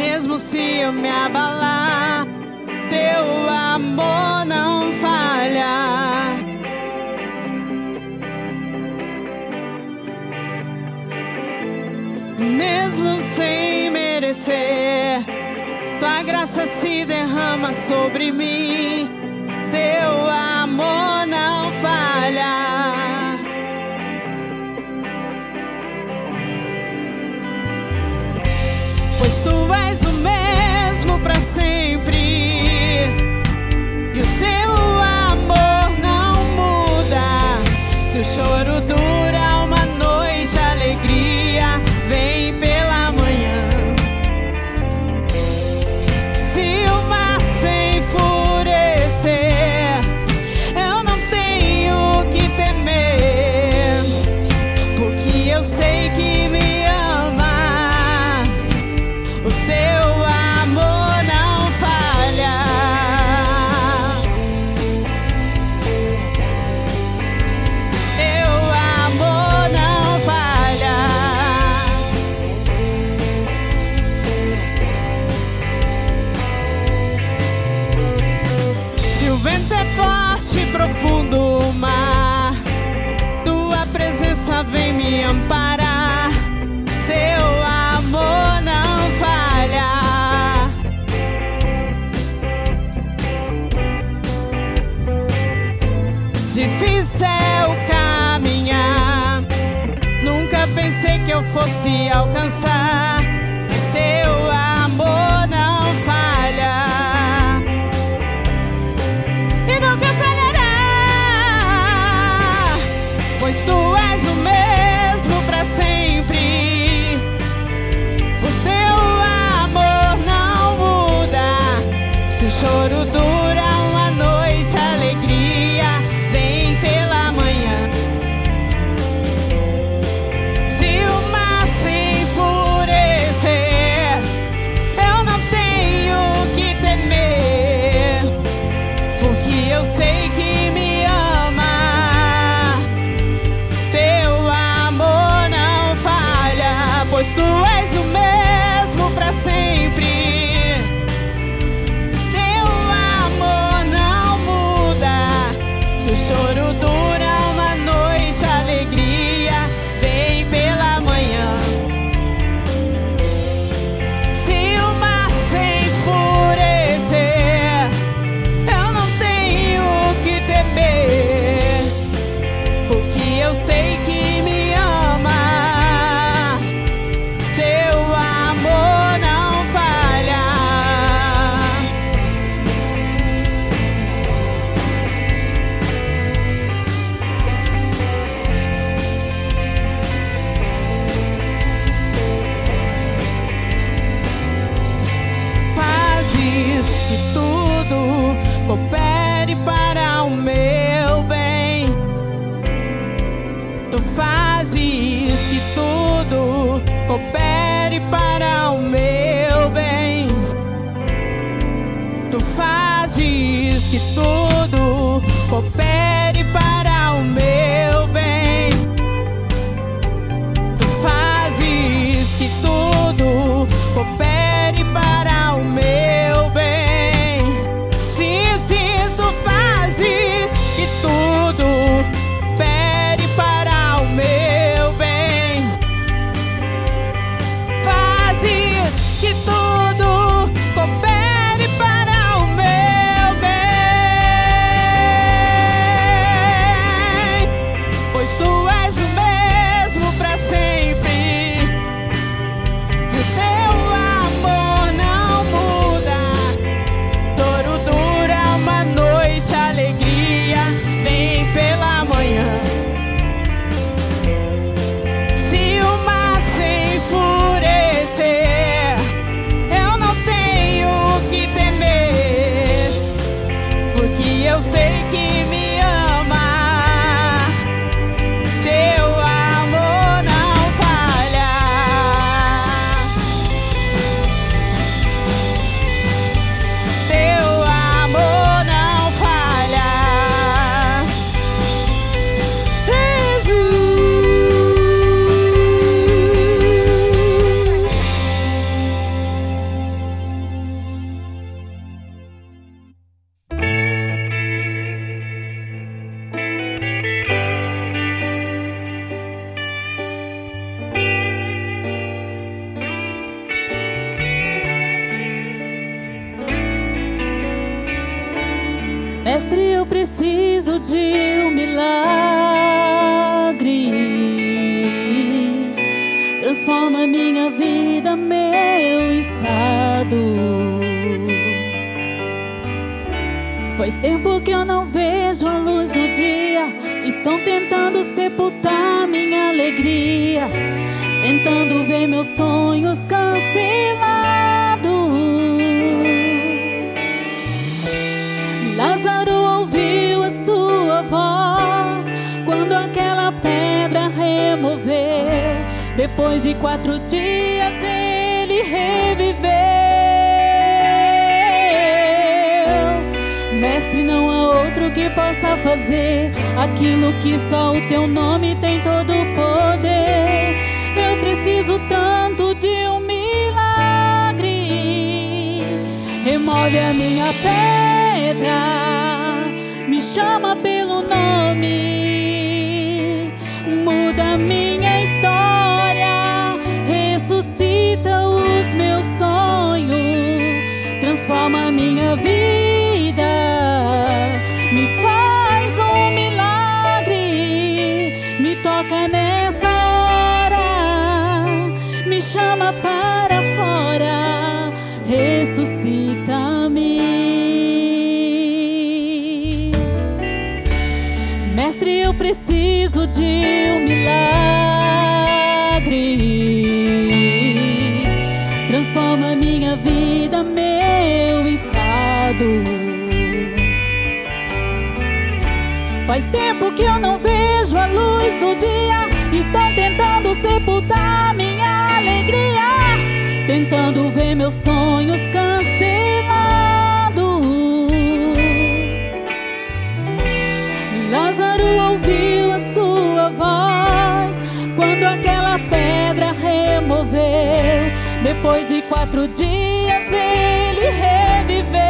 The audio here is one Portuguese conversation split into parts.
Mesmo se eu me abalar, teu amor não falha. Mesmo sem merecer, tua graça se derrama sobre mim. Teu amor não falha. Pois tu és o mesmo para sempre, e o teu amor não muda. Se o choro dura uma noite, a alegria vem pela manhã. Se o mar se enfurecer, eu não tenho que temer, porque eu sei que me ama. O teu amor não falha. Teu amor não falha. Se o vento é forte e profundo o mar, tua presença vem me amparar. Teu amor não falha. Difícil é o caminhar, nunca pensei que eu fosse alcançar, mas teu amor não falha. E nunca falhará, pois tu és o mesmo para sempre. O teu amor não muda. Se o choro dura uma noite, a alegria vem pela manhã. Se o mar se enfurecer, eu não tenho que temer, porque eu sei que me ama. Teu amor não falha, pois tu és o mesmo para sempre. Teu amor não muda. Se o choro dura uma noite, a alegria vem pela manhã. Se o mar se enfurecer, eu não tenho que temer, porque eu sei que me ama. Teu amor não falha. Fazes que tudo coopere para o meu bem. Tu fazes que tudo coopere para o meu bem. Tu fazes que tudo coopere para o meu bem. Tu fazes que tudo coopere para o meu bem. Sim, tu fazes que tudo coopere para o meu bem. Fazes que tudo coopere para o meu bem, pois tu és o mesmo para sempre. E o teu amor não muda. Choro dura uma noite, a alegria vem pela manhã. Se o mar se enfurecer, Mestre, eu preciso de um milagre. Transforma minha vida, meu estado. Faz tempo que eu não vejo a luz do dia. Estão tentando sepultar minha alegria, tentando ver meus sonhos cancelados. Lázaro ouviu a sua voz quando aquela pedra removeu. Depois de 4 dias ele reviveu. Mestre, não há outro que possa fazer aquilo que só o teu nome tem todo o poder. Eu preciso tanto de um milagre. Remove a minha pedra, me chama pelo nome, muda minha história, ressuscita os meus sonhos, transforma minha vida, me faz um milagre, me toca nessa hora, me chama para fora, ressuscita-me. Mestre, eu preciso de um milagre. Transforma minha vida, meu estado. Faz tempo que eu não vejo a luz do dia. Estão tentando sepultar minha alegria, tentando ver meus sonhos cancelados. Lázaro ouviu a sua voz quando aquela pedra removeu. Depois de 4 dias ele reviveu.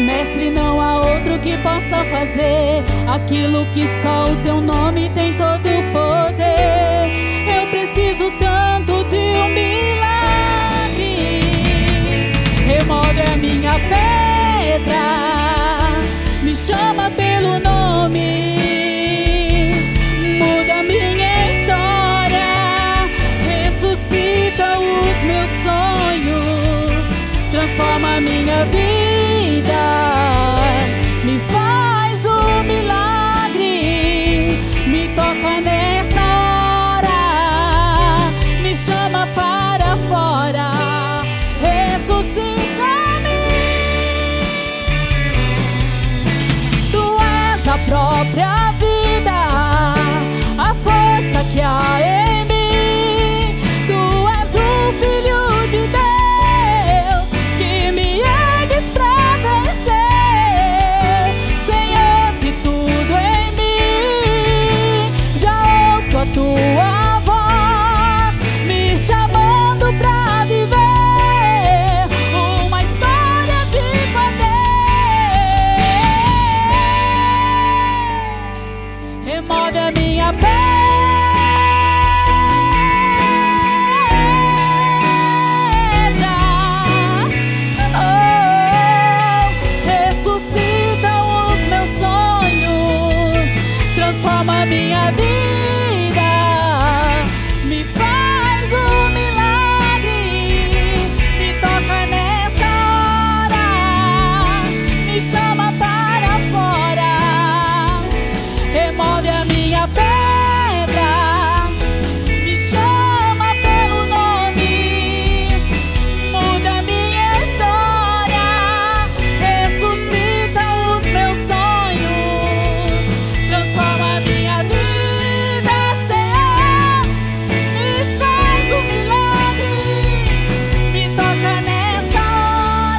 Mestre, não há outro que possa fazer aquilo que só o teu nome tem todo o poder. Eu preciso tanto de um milagre. Remove a minha pedra, me chama pelo nome, muda minha história, ressuscita os meus sonhos, transforma minha vida, me faz um milagre, me toca nessa hora, me chama para fora, ressuscita-me. Tu és a própria vida, a força que há em mim. Tu és o Filho de Deus que me ergues pra vencer. Senhor de tudo em mim, já ouço a tua voz me chamando pra viver uma história de poder. Remove a minha pedra, ressuscita os meus sonhos, transforma minha vida, me faz um milagre, me toca nessa hora, me chama para fora, remove a minha pedra, me chama pelo nome, muda minha história, ressuscita os meus sonhos, transforma minha vida, Senhor, me faz um milagre, me toca nessa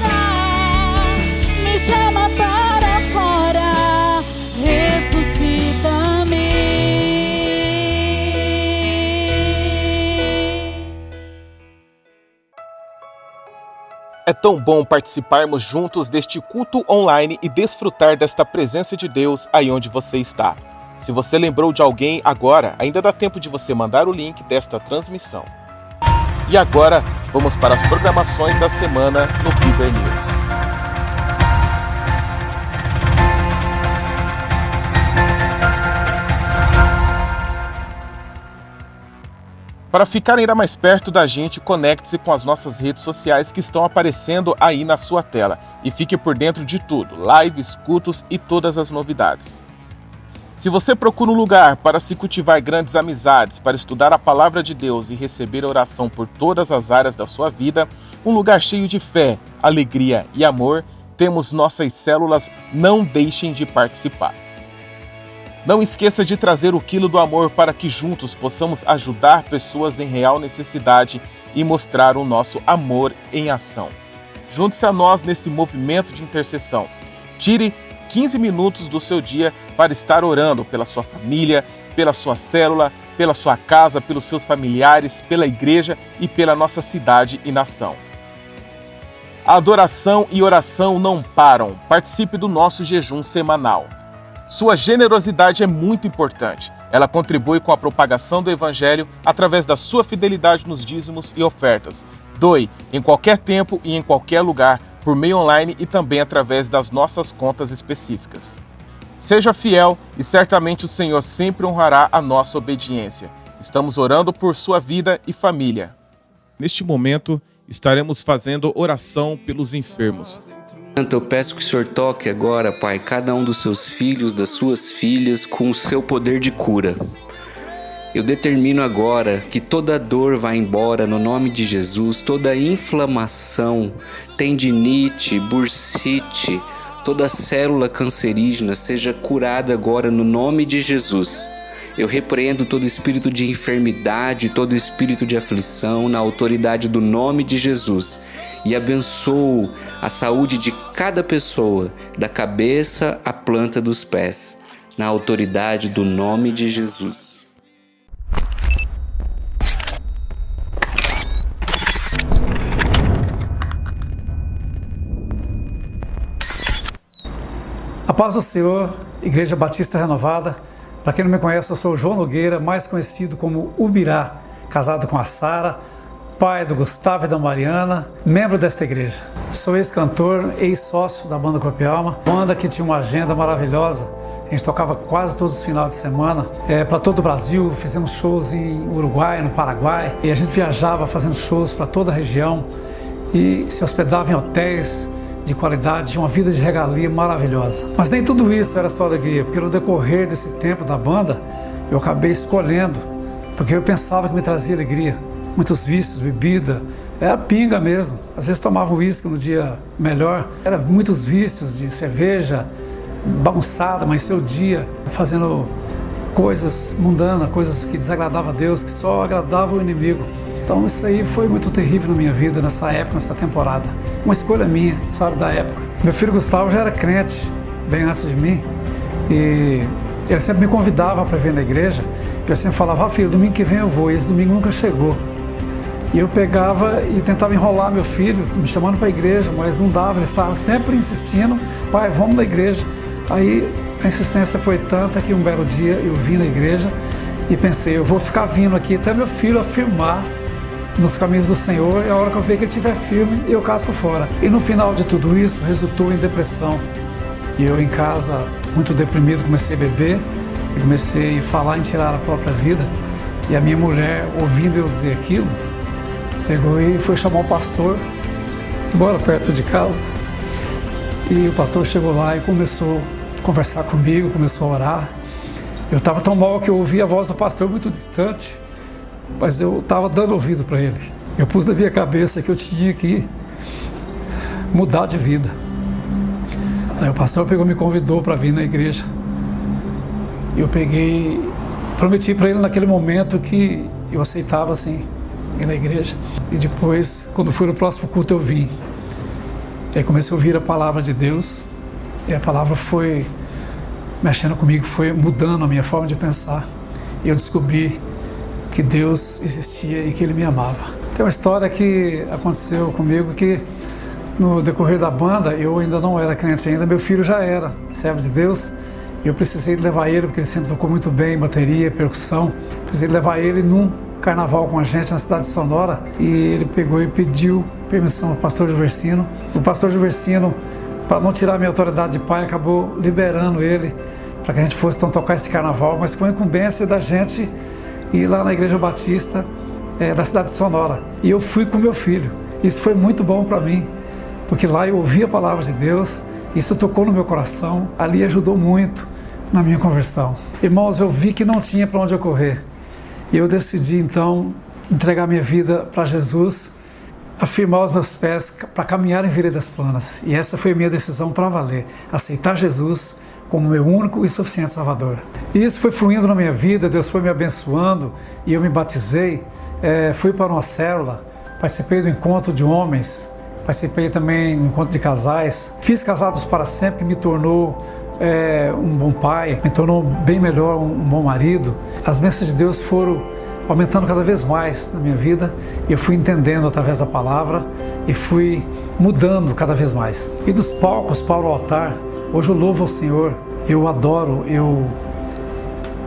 hora, me chama para fora, ressuscita-me. É tão bom participarmos juntos deste culto online e desfrutar desta presença de Deus aí onde você está. Se você lembrou de alguém agora, ainda dá tempo de você mandar o link desta transmissão. E agora, vamos para as programações da semana no Bieber News. Para ficar ainda mais perto da gente, conecte-se com as nossas redes sociais que estão aparecendo aí na sua tela e fique por dentro de tudo, lives, cultos e todas as novidades. Se você procura um lugar para se cultivar grandes amizades, para estudar a palavra de Deus e receber oração por todas as áreas da sua vida, um lugar cheio de fé, alegria e amor, temos nossas células. Não deixem de participar. Não esqueça de trazer o quilo do amor para que juntos possamos ajudar pessoas em real necessidade e mostrar o nosso amor em ação. Junte-se a nós nesse movimento de intercessão. Tire 15 minutos do seu dia para estar orando pela sua família, pela sua célula, pela sua casa, pelos seus familiares, pela igreja e pela nossa cidade e nação. A adoração e oração não param. Participe do nosso jejum semanal. Sua generosidade é muito importante. Ela contribui com a propagação do Evangelho através da sua fidelidade nos dízimos e ofertas. Doe em qualquer tempo e em qualquer lugar, por meio online e também através das nossas contas específicas. Seja fiel e certamente o Senhor sempre honrará a nossa obediência. Estamos orando por sua vida e família. Neste momento, estaremos fazendo oração pelos enfermos. Eu peço que o Senhor toque agora, Pai, cada um dos seus filhos, das suas filhas, com o seu poder de cura. Eu determino agora que toda dor vá embora no nome de Jesus, toda inflamação, tendinite, bursite, toda célula cancerígena seja curada agora no nome de Jesus. Eu repreendo todo espírito de enfermidade, todo espírito de aflição na autoridade do nome de Jesus e abençoo a saúde de cada pessoa, da cabeça à planta dos pés, na autoridade do nome de Jesus. A paz do Senhor, Igreja Batista Renovada. Para quem não me conhece, eu sou o João Nogueira, mais conhecido como Ubirá, casado com a Sara, pai do Gustavo e da Mariana, membro desta igreja. Sou ex-cantor, ex-sócio da banda Corpo e Alma, banda que tinha uma agenda maravilhosa. A gente tocava quase todos os finais de semana para todo o Brasil. Fizemos shows em Uruguai, no Paraguai, e a gente viajava fazendo shows para toda a região e se hospedava em hotéis de qualidade, de uma vida de regalia maravilhosa. Mas nem tudo isso era só alegria, porque no decorrer desse tempo da banda, eu acabei escolhendo, porque eu pensava que me trazia alegria. Muitos vícios, bebida, era pinga mesmo. Às vezes tomava um uísque no dia melhor. Era muitos vícios de cerveja, bagunçada, mas seu dia fazendo coisas mundanas, coisas que desagradavam a Deus, que só agradavam o inimigo. Então isso aí foi muito terrível na minha vida, nessa época, nessa temporada. Uma escolha minha, sabe, da época. Meu filho Gustavo já era crente, bem antes de mim, e ele sempre me convidava para vir na igreja. Ele sempre falava, filho, domingo que vem eu vou, e esse domingo nunca chegou. E eu pegava e tentava enrolar meu filho, me chamando para a igreja, mas não dava, ele estava sempre insistindo, pai, vamos na igreja. Aí a insistência foi tanta que um belo dia eu vim na igreja e pensei, eu vou ficar vindo aqui até meu filho afirmar nos caminhos do Senhor, e a hora que eu ver que ele estiver firme, eu casco fora. E no final de tudo isso, resultou em depressão. E eu em casa, muito deprimido, comecei a beber, e comecei a falar em tirar a própria vida. E a minha mulher, ouvindo eu dizer aquilo, pegou e foi chamar o pastor, que mora perto de casa. E o pastor chegou lá e começou a conversar comigo, começou a orar. Eu estava tão mal que eu ouvi a voz do pastor muito distante, mas eu estava dando ouvido para ele. Eu pus na minha cabeça que eu tinha que mudar de vida. Aí o pastor pegou e me convidou para vir na igreja. Eu peguei, prometi para ele naquele momento que eu aceitava assim, ir na igreja. E depois, quando fui no próximo culto, eu vim. E aí comecei a ouvir a palavra de Deus, e a palavra foi mexendo comigo, foi mudando a minha forma de pensar. E eu descobri que Deus existia e que Ele me amava. Tem uma história que aconteceu comigo que no decorrer da banda, eu ainda não era crente ainda, meu filho já era servo de Deus, e eu precisei levar ele, porque ele sempre tocou muito bem, bateria, percussão, precisei levar ele num carnaval com a gente na cidade de Sonora, e ele pegou e pediu permissão ao pastor Gilversino. O pastor Gilversino, para não tirar a minha autoridade de pai, acabou liberando ele para que a gente fosse então tocar esse carnaval, mas com a incumbência da gente ir lá na Igreja Batista da cidade de Sonora. E eu fui com meu filho. Isso foi muito bom para mim, porque lá eu ouvi a palavra de Deus, isso tocou no meu coração, ali ajudou muito na minha conversão. Irmãos, eu vi que não tinha para onde eu correr. E eu decidi então entregar minha vida para Jesus, afirmar os meus pés para caminhar em veredas planas. E essa foi a minha decisão para valer, aceitar Jesus como meu único e suficiente Salvador. E isso foi fluindo na minha vida, Deus foi me abençoando e eu me batizei, fui para uma célula, participei do encontro de homens, participei também do encontro de casais, fiz Casados para Sempre, que me tornou um bom pai, me tornou bem melhor, um bom marido. As bênçãos de Deus foram aumentando cada vez mais na minha vida, e eu fui entendendo através da palavra e fui mudando cada vez mais. E dos palcos para o altar, hoje eu louvo ao Senhor, eu adoro,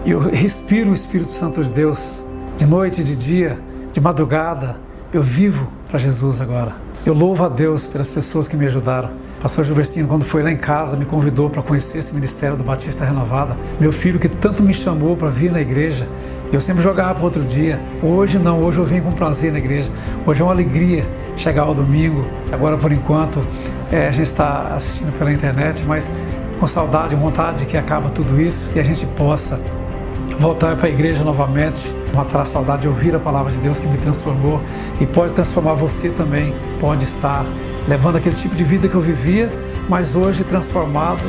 eu respiro o Espírito Santo de Deus, de noite, de dia, de madrugada, eu vivo para Jesus agora. Eu louvo a Deus pelas pessoas que me ajudaram. Pastor Gilbertino, quando foi lá em casa, me convidou para conhecer esse ministério do Batista Renovada. Meu filho que tanto me chamou para vir na igreja, eu sempre jogava para outro dia. Hoje não, hoje eu vim com prazer na igreja. Hoje é uma alegria chegar ao domingo. Agora, por enquanto, a gente está assistindo pela internet, mas com saudade, vontade de que acabe tudo isso e a gente possa voltar para a igreja novamente, matar a saudade de ouvir a palavra de Deus que me transformou e pode transformar você também. Pode estar levando aquele tipo de vida que eu vivia, mas hoje transformado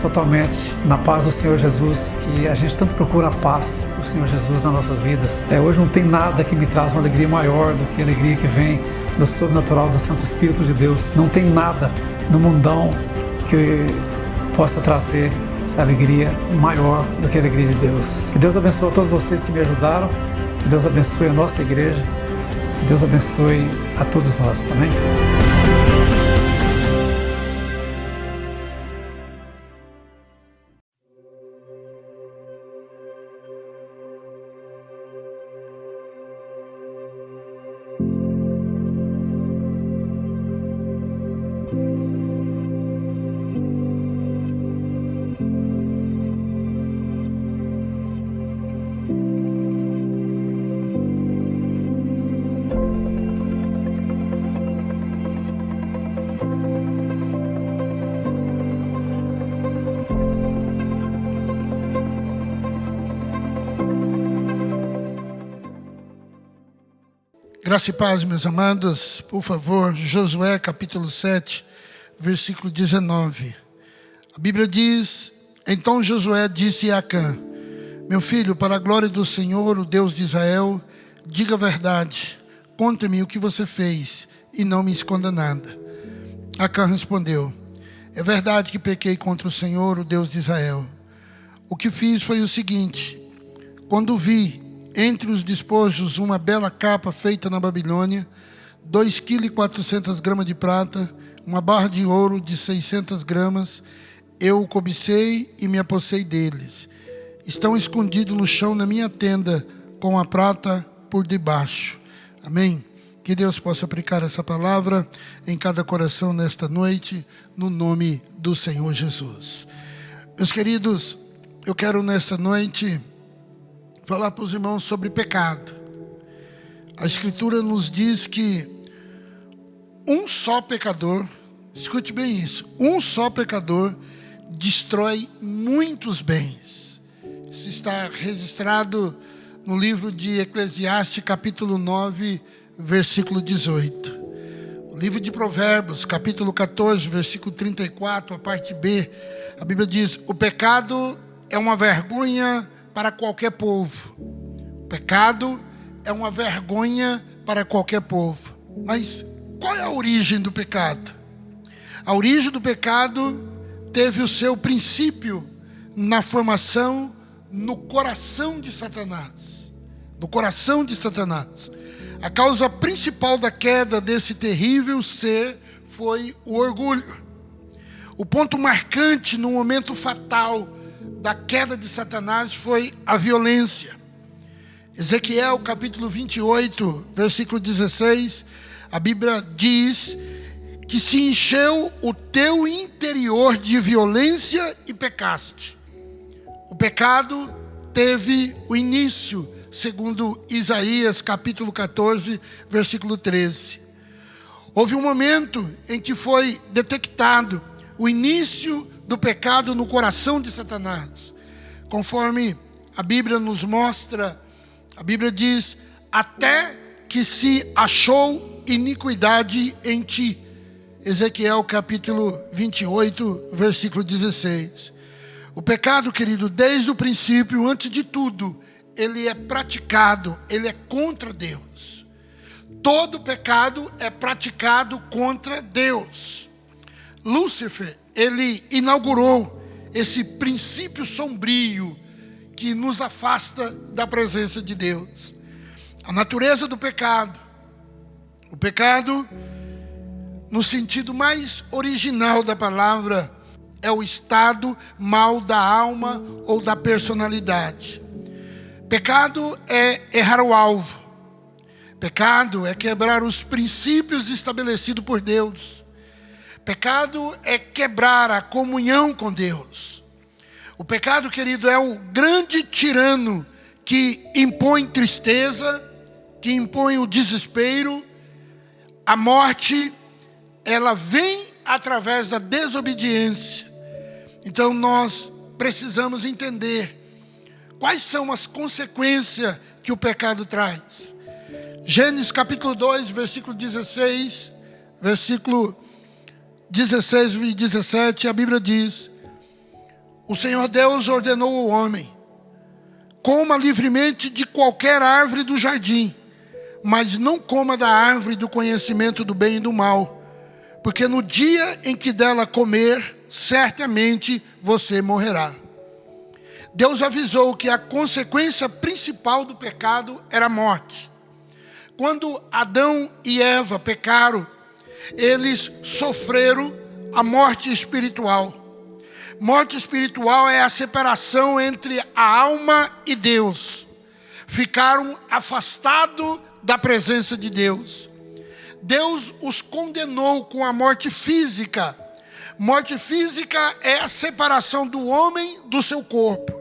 totalmente na paz do Senhor Jesus, que a gente tanto procura a paz do Senhor Jesus nas nossas vidas. Hoje não tem nada que me traz uma alegria maior do que a alegria que vem do sobrenatural do Santo Espírito de Deus. Não tem nada no mundão que possa trazer alegria maior do que a alegria de Deus. Que Deus abençoe a todos vocês que me ajudaram, que Deus abençoe a nossa igreja, que Deus abençoe a todos nós. Amém? Graça e paz, meus amados, por favor, Josué capítulo 7, versículo 19. A Bíblia diz: então Josué disse a Acã: meu filho, para a glória do Senhor, o Deus de Israel, diga a verdade, conte-me o que você fez e não me esconda nada. Acã respondeu: é verdade que pequei contra o Senhor, o Deus de Israel. O que fiz foi o seguinte: quando vi entre os despojos uma bela capa feita na Babilônia, 2,4 kg de prata, uma barra de ouro de 600 gramas, eu o cobicei e me apossei deles. Estão escondidos no chão na minha tenda, com a prata por debaixo. Amém? Que Deus possa aplicar essa palavra em cada coração nesta noite, no nome do Senhor Jesus. Meus queridos, eu quero nesta noite falar para os irmãos sobre pecado. A Escritura nos diz que um só pecador, escute bem isso, um só pecador destrói muitos bens. Isso está registrado no livro de Eclesiastes, capítulo 9, versículo 18. O livro de Provérbios, capítulo 14, versículo 34, a parte B, a Bíblia diz: o pecado é uma vergonha para qualquer povo. O pecado é uma vergonha para qualquer povo. Mas qual é a origem do pecado? A origem do pecado teve o seu princípio na formação no coração de Satanás. No coração de Satanás. A causa principal da queda desse terrível ser foi o orgulho. O ponto marcante no momento fatal da queda de Satanás foi a violência. Ezequiel capítulo 28, versículo 16, a Bíblia diz que se encheu o teu interior de violência e pecaste. O pecado teve o início segundo Isaías, capítulo 14, versículo 13. Houve um momento em que foi detectado o início do pecado no coração de Satanás. Conforme a Bíblia nos mostra, a Bíblia diz: até que se achou iniquidade em ti. Ezequiel capítulo 28, versículo 16. O pecado, querido, desde o princípio, antes de tudo, ele é praticado, ele é contra Deus. Todo pecado é praticado contra Deus. Lúcifer, ele inaugurou esse princípio sombrio que nos afasta da presença de Deus. A natureza do pecado. O pecado, no sentido mais original da palavra, é o estado mal da alma ou da personalidade. Pecado é errar o alvo. Pecado é quebrar os princípios estabelecidos por Deus. Pecado é quebrar a comunhão com Deus. O pecado, querido, é o grande tirano que impõe tristeza, que impõe o desespero. A morte, ela vem através da desobediência. Então nós precisamos entender quais são as consequências que o pecado traz. Gênesis capítulo 2, versículo 16, versículo 16 e 17, a Bíblia diz: o Senhor Deus ordenou ao homem: coma livremente de qualquer árvore do jardim, mas não coma da árvore do conhecimento do bem e do mal, porque no dia em que dela comer, certamente você morrerá. Deus avisou que a consequência principal do pecado era a morte. Quando Adão e Eva pecaram, eles sofreram a morte espiritual. Morte espiritual é a separação entre a alma e Deus. Ficaram afastados da presença de Deus. Deus os condenou com a morte física. Morte física é a separação do homem do seu corpo.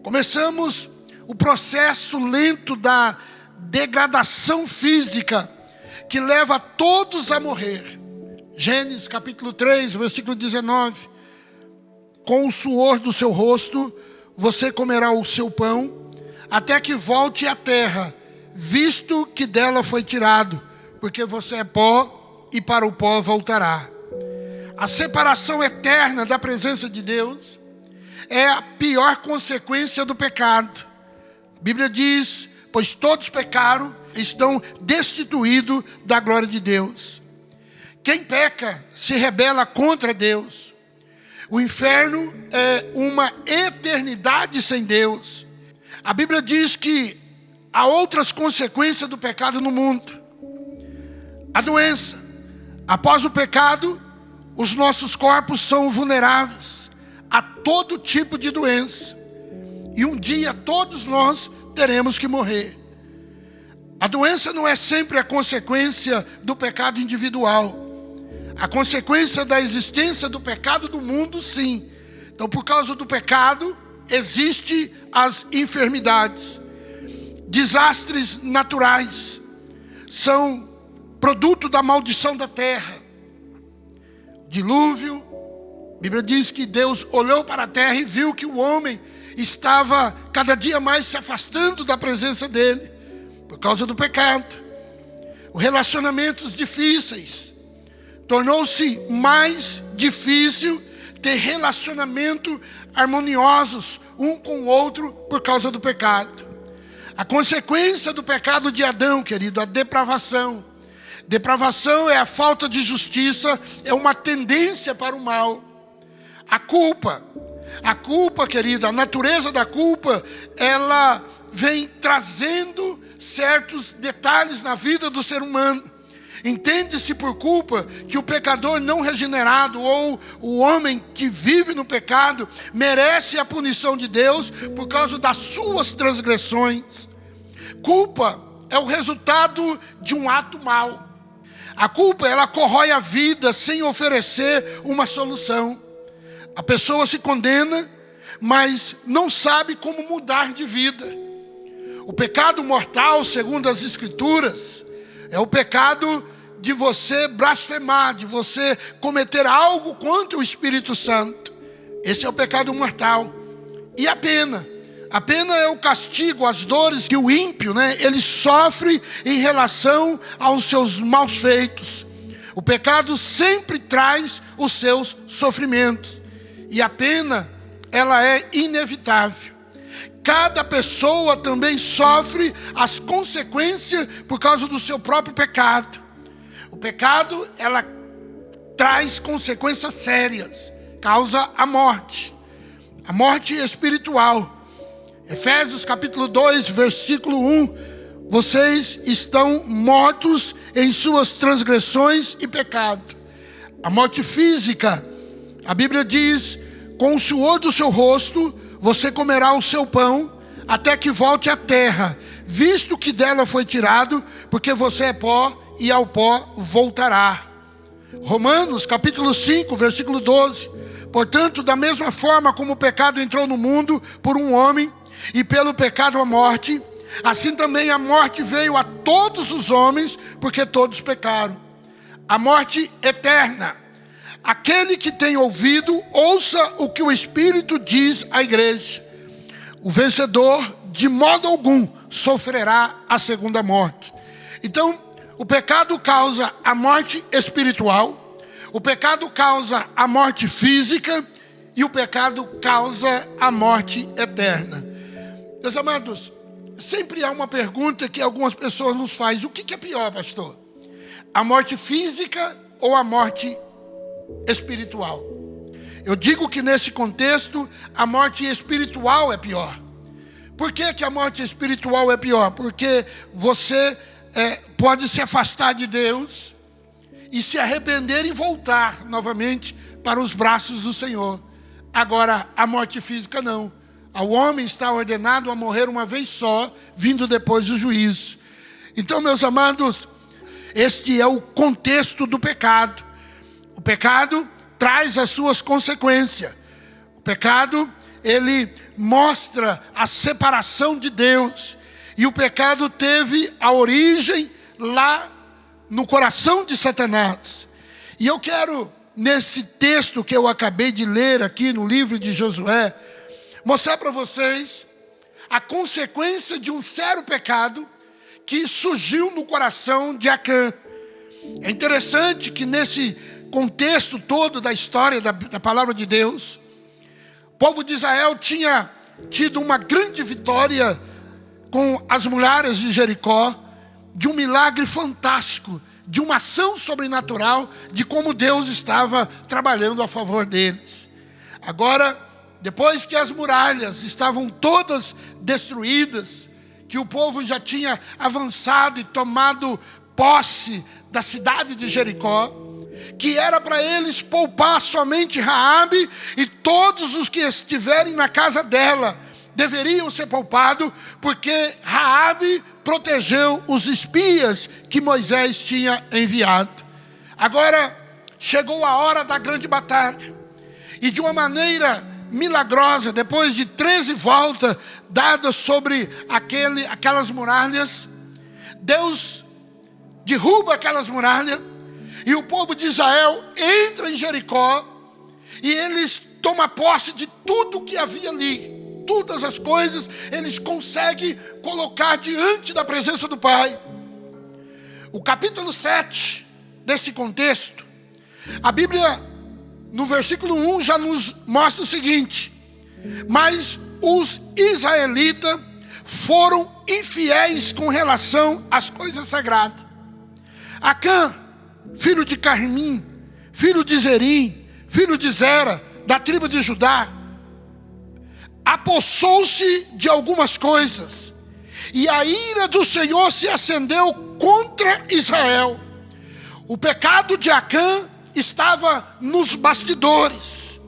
Começamos o processo lento da degradação física que leva todos a morrer. Gênesis capítulo 3, versículo 19. Com o suor do seu rosto você comerá o seu pão, até que volte à terra, visto que dela foi tirado, porque você é pó e para o pó voltará. A separação eterna da presença de Deus é a pior consequência do pecado. A Bíblia diz: pois todos pecaram e estão destituídos da glória de Deus. Quem peca se rebela contra Deus. O inferno é uma eternidade sem Deus. A Bíblia diz que há outras consequências do pecado no mundo. A doença. Após o pecado, os nossos corpos são vulneráveis a todo tipo de doença. E um dia todos nós teremos que morrer. A doença não é sempre a consequência do pecado individual. A consequência da existência do pecado do mundo, sim. Então, por causa do pecado, existem as enfermidades. Desastres naturais são produto da maldição da terra. Dilúvio. A Bíblia diz que Deus olhou para a terra e viu que o homem estava cada dia mais se afastando da presença dele, por causa do pecado. Os relacionamentos difíceis. Tornou-se mais difícil ter relacionamento harmoniosos um com o outro por causa do pecado. A consequência do pecado de Adão, querido, a depravação. Depravação é a falta de justiça, é uma tendência para o mal. A culpa. A culpa, querido, a natureza da culpa, ela vem trazendo certos detalhes na vida do ser humano. Entende-se por culpa que o pecador não regenerado ou o homem que vive no pecado merece a punição de Deus por causa das suas transgressões. Culpa é o resultado de um ato mau. A culpa, ela corrói a vida sem oferecer uma solução. A pessoa se condena, mas não sabe como mudar de vida. O pecado mortal, segundo as Escrituras, é o pecado de você blasfemar, de você cometer algo contra o Espírito Santo. Esse é o pecado mortal. E a pena? A pena é o castigo, as dores que o ímpio, ele sofre em relação aos seus maus feitos. O pecado sempre traz os seus sofrimentos. E a pena, ela é inevitável. Cada pessoa também sofre as consequências por causa do seu próprio pecado. O pecado, ela traz consequências sérias, causa a morte espiritual. Efésios capítulo 2, versículo 1, vocês estão mortos em suas transgressões e pecado. A morte física, a Bíblia diz, com o suor do seu rosto, você comerá o seu pão, até que volte à terra, visto que dela foi tirado, porque você é pó, e ao pó voltará. Romanos capítulo 5, versículo 12. Portanto, da mesma forma como o pecado entrou no mundo por um homem, e pelo pecado a morte, assim também a morte veio a todos os homens, porque todos pecaram. A morte eterna. Aquele que tem ouvido, ouça o que o Espírito diz à igreja. O vencedor, de modo algum, sofrerá a segunda morte. Então, o pecado causa a morte espiritual, o pecado causa a morte física e o pecado causa a morte eterna. Meus amados, sempre há uma pergunta que algumas pessoas nos fazem: o que é pior, pastor? A morte física ou a morte espiritual? Eu digo que nesse contexto a morte espiritual é pior. Por que a morte espiritual é pior? Porque você pode se afastar de Deus e se arrepender e voltar novamente para os braços do Senhor. Agora, a morte física não. O homem está ordenado a morrer uma vez só, vindo depois do juízo. Então, meus amados, este é o contexto do pecado. O pecado traz as suas consequências. O pecado, ele mostra a separação de Deus. E o pecado teve a origem lá no coração de Satanás. E eu quero, nesse texto que eu acabei de ler aqui no livro de Josué, mostrar para vocês a consequência de um sério pecado que surgiu no coração de Acã. É interessante que nesse contexto todo da história da palavra de Deus, o povo de Israel tinha tido uma grande vitória com as muralhas de Jericó, de um milagre fantástico, de uma ação sobrenatural, de como Deus estava trabalhando a favor deles. Agora, depois que as muralhas estavam todas destruídas, que o povo já tinha avançado e tomado posse da cidade de Jericó, que era para eles poupar somente Raabe e todos os que estiverem na casa dela deveriam ser poupados, porque Raabe protegeu os espias que Moisés tinha enviado. Agora chegou a hora da grande batalha, e de uma maneira milagrosa, depois de 13 voltas dadas sobre aquelas muralhas, Deus derruba aquelas muralhas, e o povo de Israel entra em Jericó, e eles tomam posse de tudo que havia ali. Todas as coisas eles conseguem colocar diante da presença do Pai. O capítulo 7 desse contexto, a Bíblia no versículo 1 já nos mostra o seguinte: mas os israelitas foram infiéis com relação às coisas sagradas. Acã, filho de Carmim, filho de Zerim, filho de Zera, da tribo de Judá, apossou-se de algumas coisas, e a ira do Senhor se acendeu contra Israel. O pecado de Acã estava nos bastidores,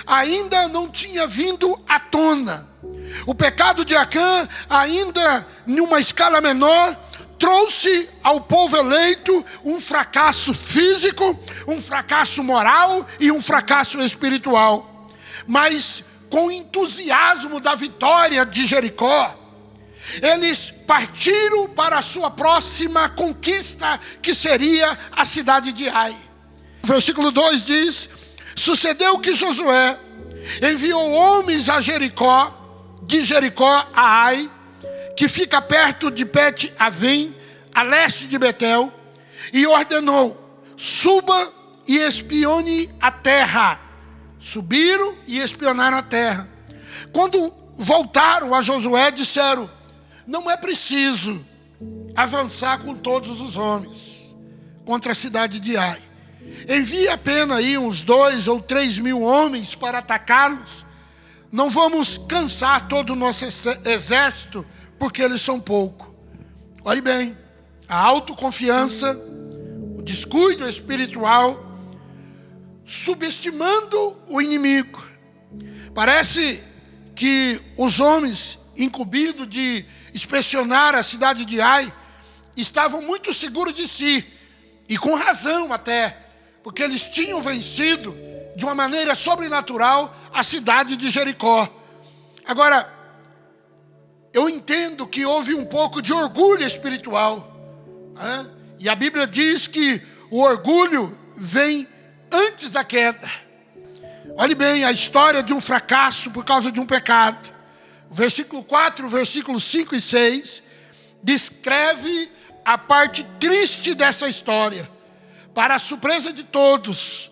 ainda não tinha vindo à tona. O pecado de Acã, ainda em uma escala menor, trouxe ao povo eleito um fracasso físico, um fracasso moral e um fracasso espiritual. Mas com o entusiasmo da vitória de Jericó, eles partiram para a sua próxima conquista, que seria a cidade de Ai. O versículo 2 diz: sucedeu que Josué enviou homens a Jericó, de Jericó a Ai, que fica perto de Bet-Avim, a leste de Betel, e ordenou: suba e espione a terra. Subiram e espionaram a terra. Quando voltaram a Josué, disseram: não é preciso avançar com todos os homens contra a cidade de Ai. Envie apenas aí uns 2 ou 3 mil homens para atacá-los. Não vamos cansar todo o nosso exército, porque eles são poucos. Olhe bem, a autoconfiança, o descuido espiritual, subestimando o inimigo. Parece que os homens incumbidos de inspecionar a cidade de Ai estavam muito seguros de si, e com razão até, porque eles tinham vencido de uma maneira sobrenatural a cidade de Jericó. Agora, eu entendo que houve um pouco de orgulho espiritual, né? E a Bíblia diz que o orgulho vem antes da queda. Olhe bem a história de um fracasso por causa de um pecado. O versículo 4, versículos 5 e 6 descreve a parte triste dessa história. Para a surpresa de todos,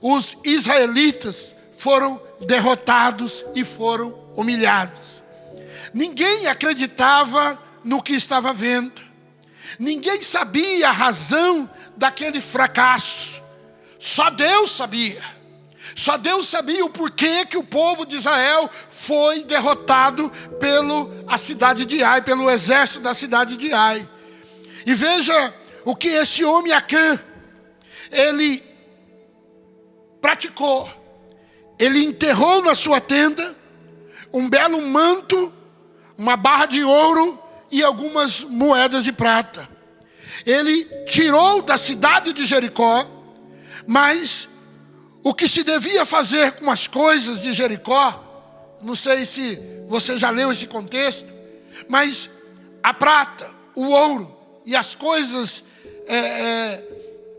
os israelitas foram derrotados e foram humilhados. Ninguém acreditava no que estava vendo. Ninguém sabia a razão daquele fracasso. Só Deus sabia. Só Deus sabia o porquê que o povo de Israel foi derrotado pela cidade de Ai, pelo exército da cidade de Ai. E veja o que esse homem Acã, ele praticou. Ele enterrou na sua tenda um belo manto, uma barra de ouro e algumas moedas de prata. Ele tirou da cidade de Jericó, mas o que se devia fazer com as coisas de Jericó, não sei se você já leu esse contexto, mas a prata, o ouro e as coisas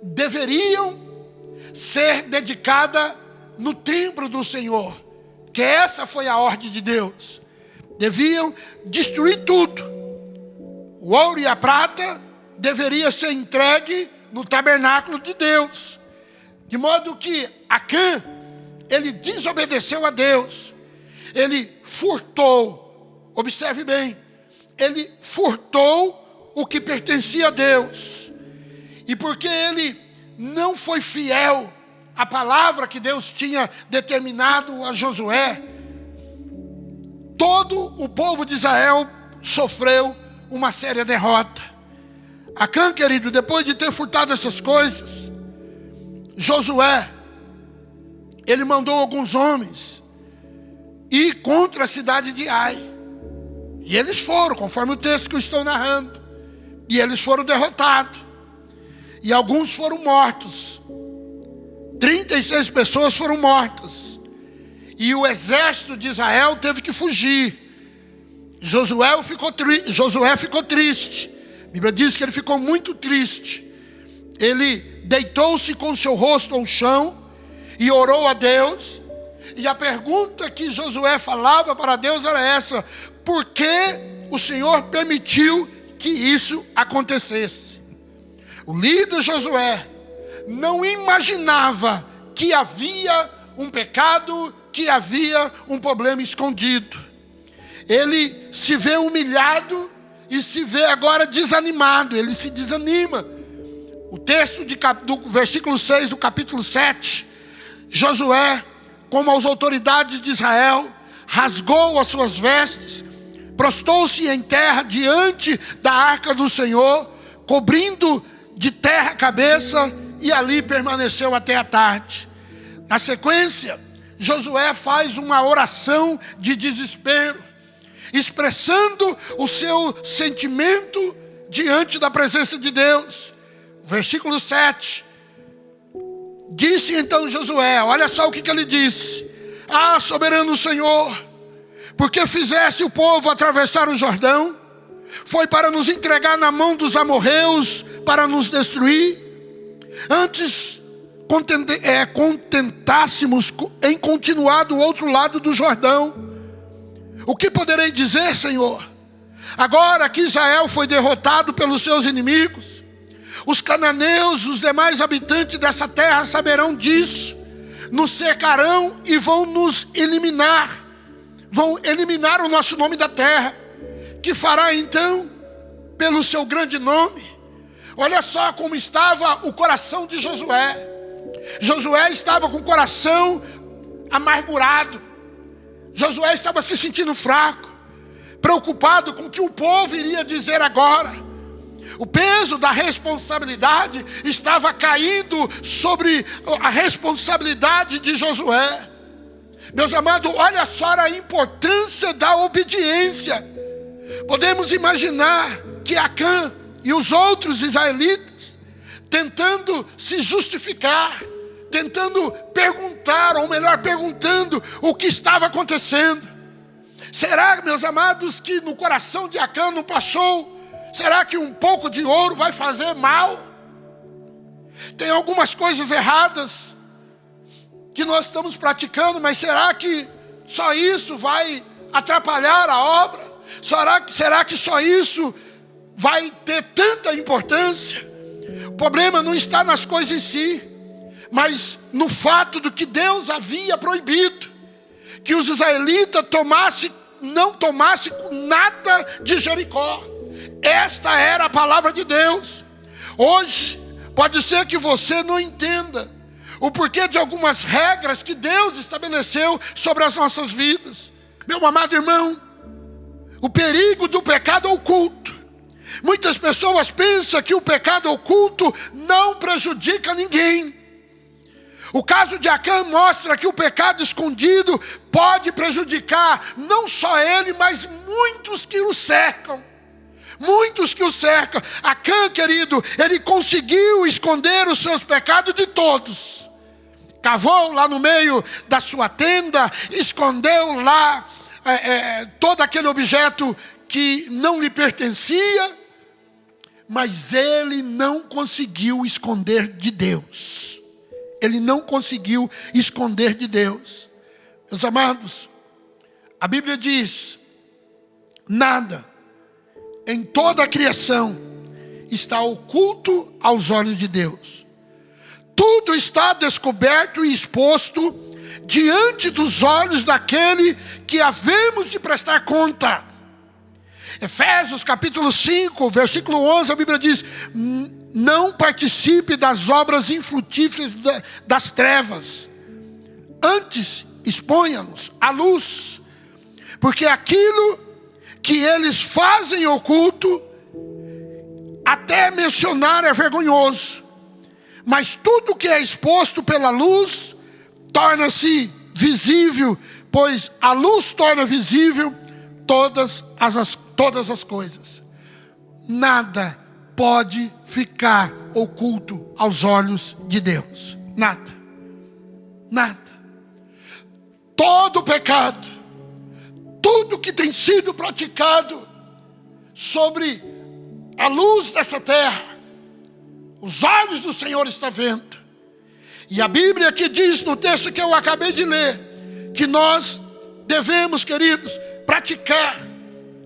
deveriam ser dedicadas no templo do Senhor, que essa foi a ordem de Deus. Deviam destruir tudo. O ouro e a prata deveria ser entregue no tabernáculo de Deus. De modo que Acã, ele desobedeceu a Deus. Ele furtou, observe bem, ele furtou o que pertencia a Deus. E porque ele não foi fiel à palavra que Deus tinha determinado a Josué, todo o povo de Israel sofreu uma séria derrota. Acã, querido, depois de ter furtado essas coisas, Josué, ele mandou alguns homens ir contra a cidade de Ai. E eles foram, conforme o texto que eu estou narrando. E eles foram derrotados. E alguns foram mortos. 36 pessoas foram mortas. E o exército de Israel teve que fugir. Josué ficou triste. A Bíblia diz que ele ficou muito triste. Ele deitou-se com seu rosto ao chão e orou a Deus. E a pergunta que Josué falava para Deus era essa: por que o Senhor permitiu que isso acontecesse? O líder Josué não imaginava que havia um pecado, que havia um problema escondido. Ele se vê humilhado e se vê agora desanimado. Ele se desanima. O texto do versículo 6 do capítulo 7, Josué, como as autoridades de Israel, rasgou as suas vestes, prostou-se em terra diante da arca do Senhor, cobrindo de terra a cabeça, e ali permaneceu até a tarde. Na sequência, Josué faz uma oração de desespero, expressando o seu sentimento diante da presença de Deus. Versículo 7. Disse então Josué, olha só o que ele disse: ah, soberano Senhor, Porque fizesse o povo atravessar o Jordão? Foi para nos entregar na mão dos amorreus, para nos destruir? Antes contentássemos em continuar do outro lado do Jordão. O que poderei dizer, Senhor? Agora que Israel foi derrotado pelos seus inimigos, os cananeus, os demais habitantes dessa terra saberão disso, nos cercarão e vão nos eliminar. Vão eliminar o nosso nome da terra. Que fará então pelo seu grande nome? Olha só como estava o coração de Josué. Josué estava com o coração amargurado. Josué estava se sentindo fraco, preocupado com o que o povo iria dizer agora. O peso da responsabilidade estava caindo sobre a responsabilidade de Josué. Meus amados, olha só a importância da obediência. Podemos imaginar que Acã e os outros israelitas tentando se justificar, tentando perguntar, ou melhor, perguntando o que estava acontecendo. Será, meus amados, que no coração de Acã não passou? Será que um pouco de ouro vai fazer mal? Tem algumas coisas erradas que nós estamos praticando, mas será que só isso vai atrapalhar a obra? Será que só isso vai ter tanta importância? O problema não está nas coisas em si, mas no fato do que Deus havia proibido, que os israelitas não tomassem nada de Jericó. Esta era a palavra de Deus. Hoje, pode ser que você não entenda o porquê de algumas regras que Deus estabeleceu sobre as nossas vidas. Meu amado irmão, o perigo do pecado oculto. Muitas pessoas pensam que o pecado oculto não prejudica ninguém. O caso de Acã mostra que o pecado escondido pode prejudicar não só ele, mas muitos que o cercam. Muitos que o cercam. Acã, querido, ele conseguiu esconder os seus pecados de todos. Cavou lá no meio da sua tenda, escondeu lá todo aquele objeto que não lhe pertencia, mas ele não conseguiu esconder de Deus. Ele não conseguiu esconder de Deus. Meus amados, a Bíblia diz: nada em toda a criação está oculto aos olhos de Deus. Tudo está descoberto e exposto diante dos olhos daquele que havemos de prestar conta. Efésios capítulo 5, versículo 11, a Bíblia diz: não participe das obras infrutíferas das trevas, antes exponha-nos à luz, porque aquilo que eles fazem oculto, até mencionar é vergonhoso, mas tudo que é exposto pela luz torna-se visível, pois a luz torna visível todas as coisas. Nada pode ficar oculto aos olhos de Deus. Nada. Nada. Todo pecado, tudo que tem sido praticado sobre a luz dessa terra, os olhos do Senhor estão vendo. E a Bíblia que diz no texto que eu acabei de ler, que nós devemos, queridos, praticar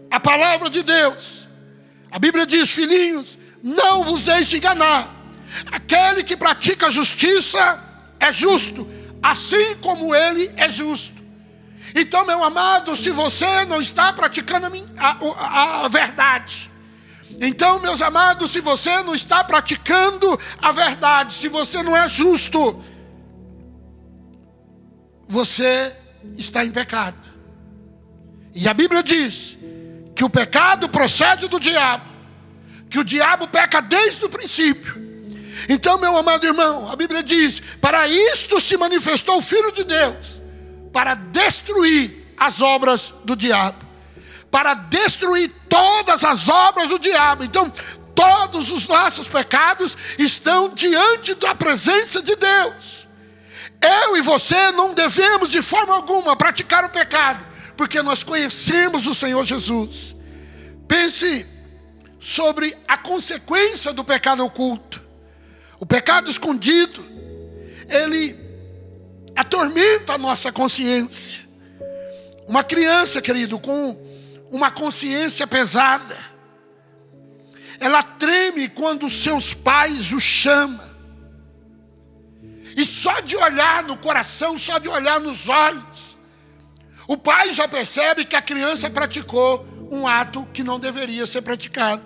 a palavra de Deus. A Bíblia diz: filhinhos, não vos deixe enganar. Aquele que pratica a justiça é justo, assim como ele é justo. Então, meu amado, se você não está praticando a verdade, então, meus amados, se você não está praticando a verdade, se você não é justo, você está em pecado. E a Bíblia diz que o pecado procede do diabo, que o diabo peca desde o princípio. Então, meu amado irmão, a Bíblia diz: para isto se manifestou o Filho de Deus, para destruir as obras do diabo, para destruir todas as obras do diabo. Então, todos os nossos pecados estão diante da presença de Deus. Eu e você não devemos de forma alguma praticar o pecado, porque nós conhecemos o Senhor Jesus. Pense sobre a consequência do pecado oculto. O pecado escondido, ele atormenta a nossa consciência. Uma criança, querido, com uma consciência pesada, ela treme quando seus pais o chamam. E só de olhar no coração, só de olhar nos olhos, o pai já percebe que a criança praticou um ato que não deveria ser praticado.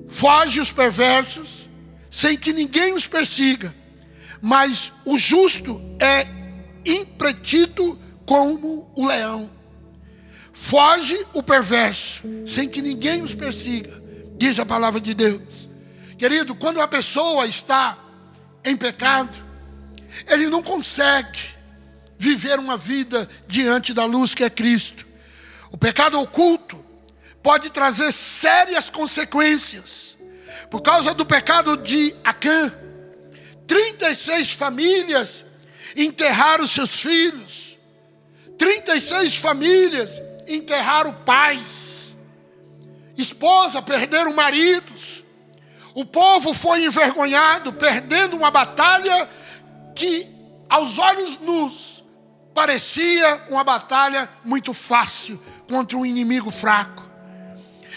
Foge os perversos, sem que ninguém os persiga, mas o justo é entretido como o leão. Foge o perverso, sem que ninguém os persiga, diz a palavra de Deus. Querido, quando uma pessoa está em pecado, ele não consegue viver uma vida diante da luz que é Cristo. O pecado oculto pode trazer sérias consequências. Por causa do pecado de Acã, 36 famílias enterraram seus filhos. 36 famílias enterraram pais. Esposa perderam maridos. O povo foi envergonhado, perdendo uma batalha que, aos olhos nus, parecia uma batalha muito fácil contra um inimigo fraco.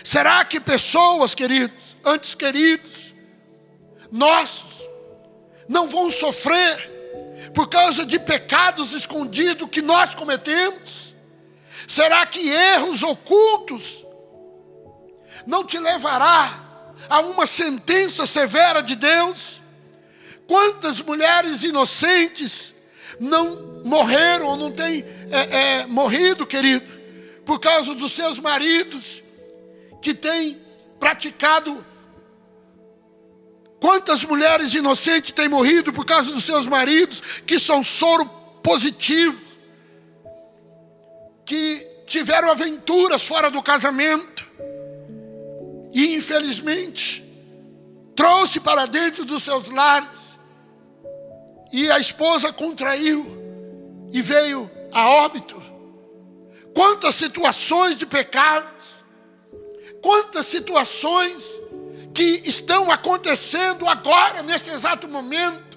Será que pessoas, queridos, antes queridos, nossos, não vão sofrer por causa de pecados escondidos que nós cometemos? Será que erros ocultos não te levará a uma sentença severa de Deus? Quantas mulheres inocentes não morreram ou não têm morrido, querido, por causa dos seus maridos que têm praticado? Quantas mulheres inocentes têm morrido por causa dos seus maridos que são soro positivo, que tiveram aventuras fora do casamento e infelizmente trouxe para dentro dos seus lares, e a esposa contraiu e veio a óbito? Quantas situações de pecados, quantas situações que estão acontecendo agora, nesse exato momento,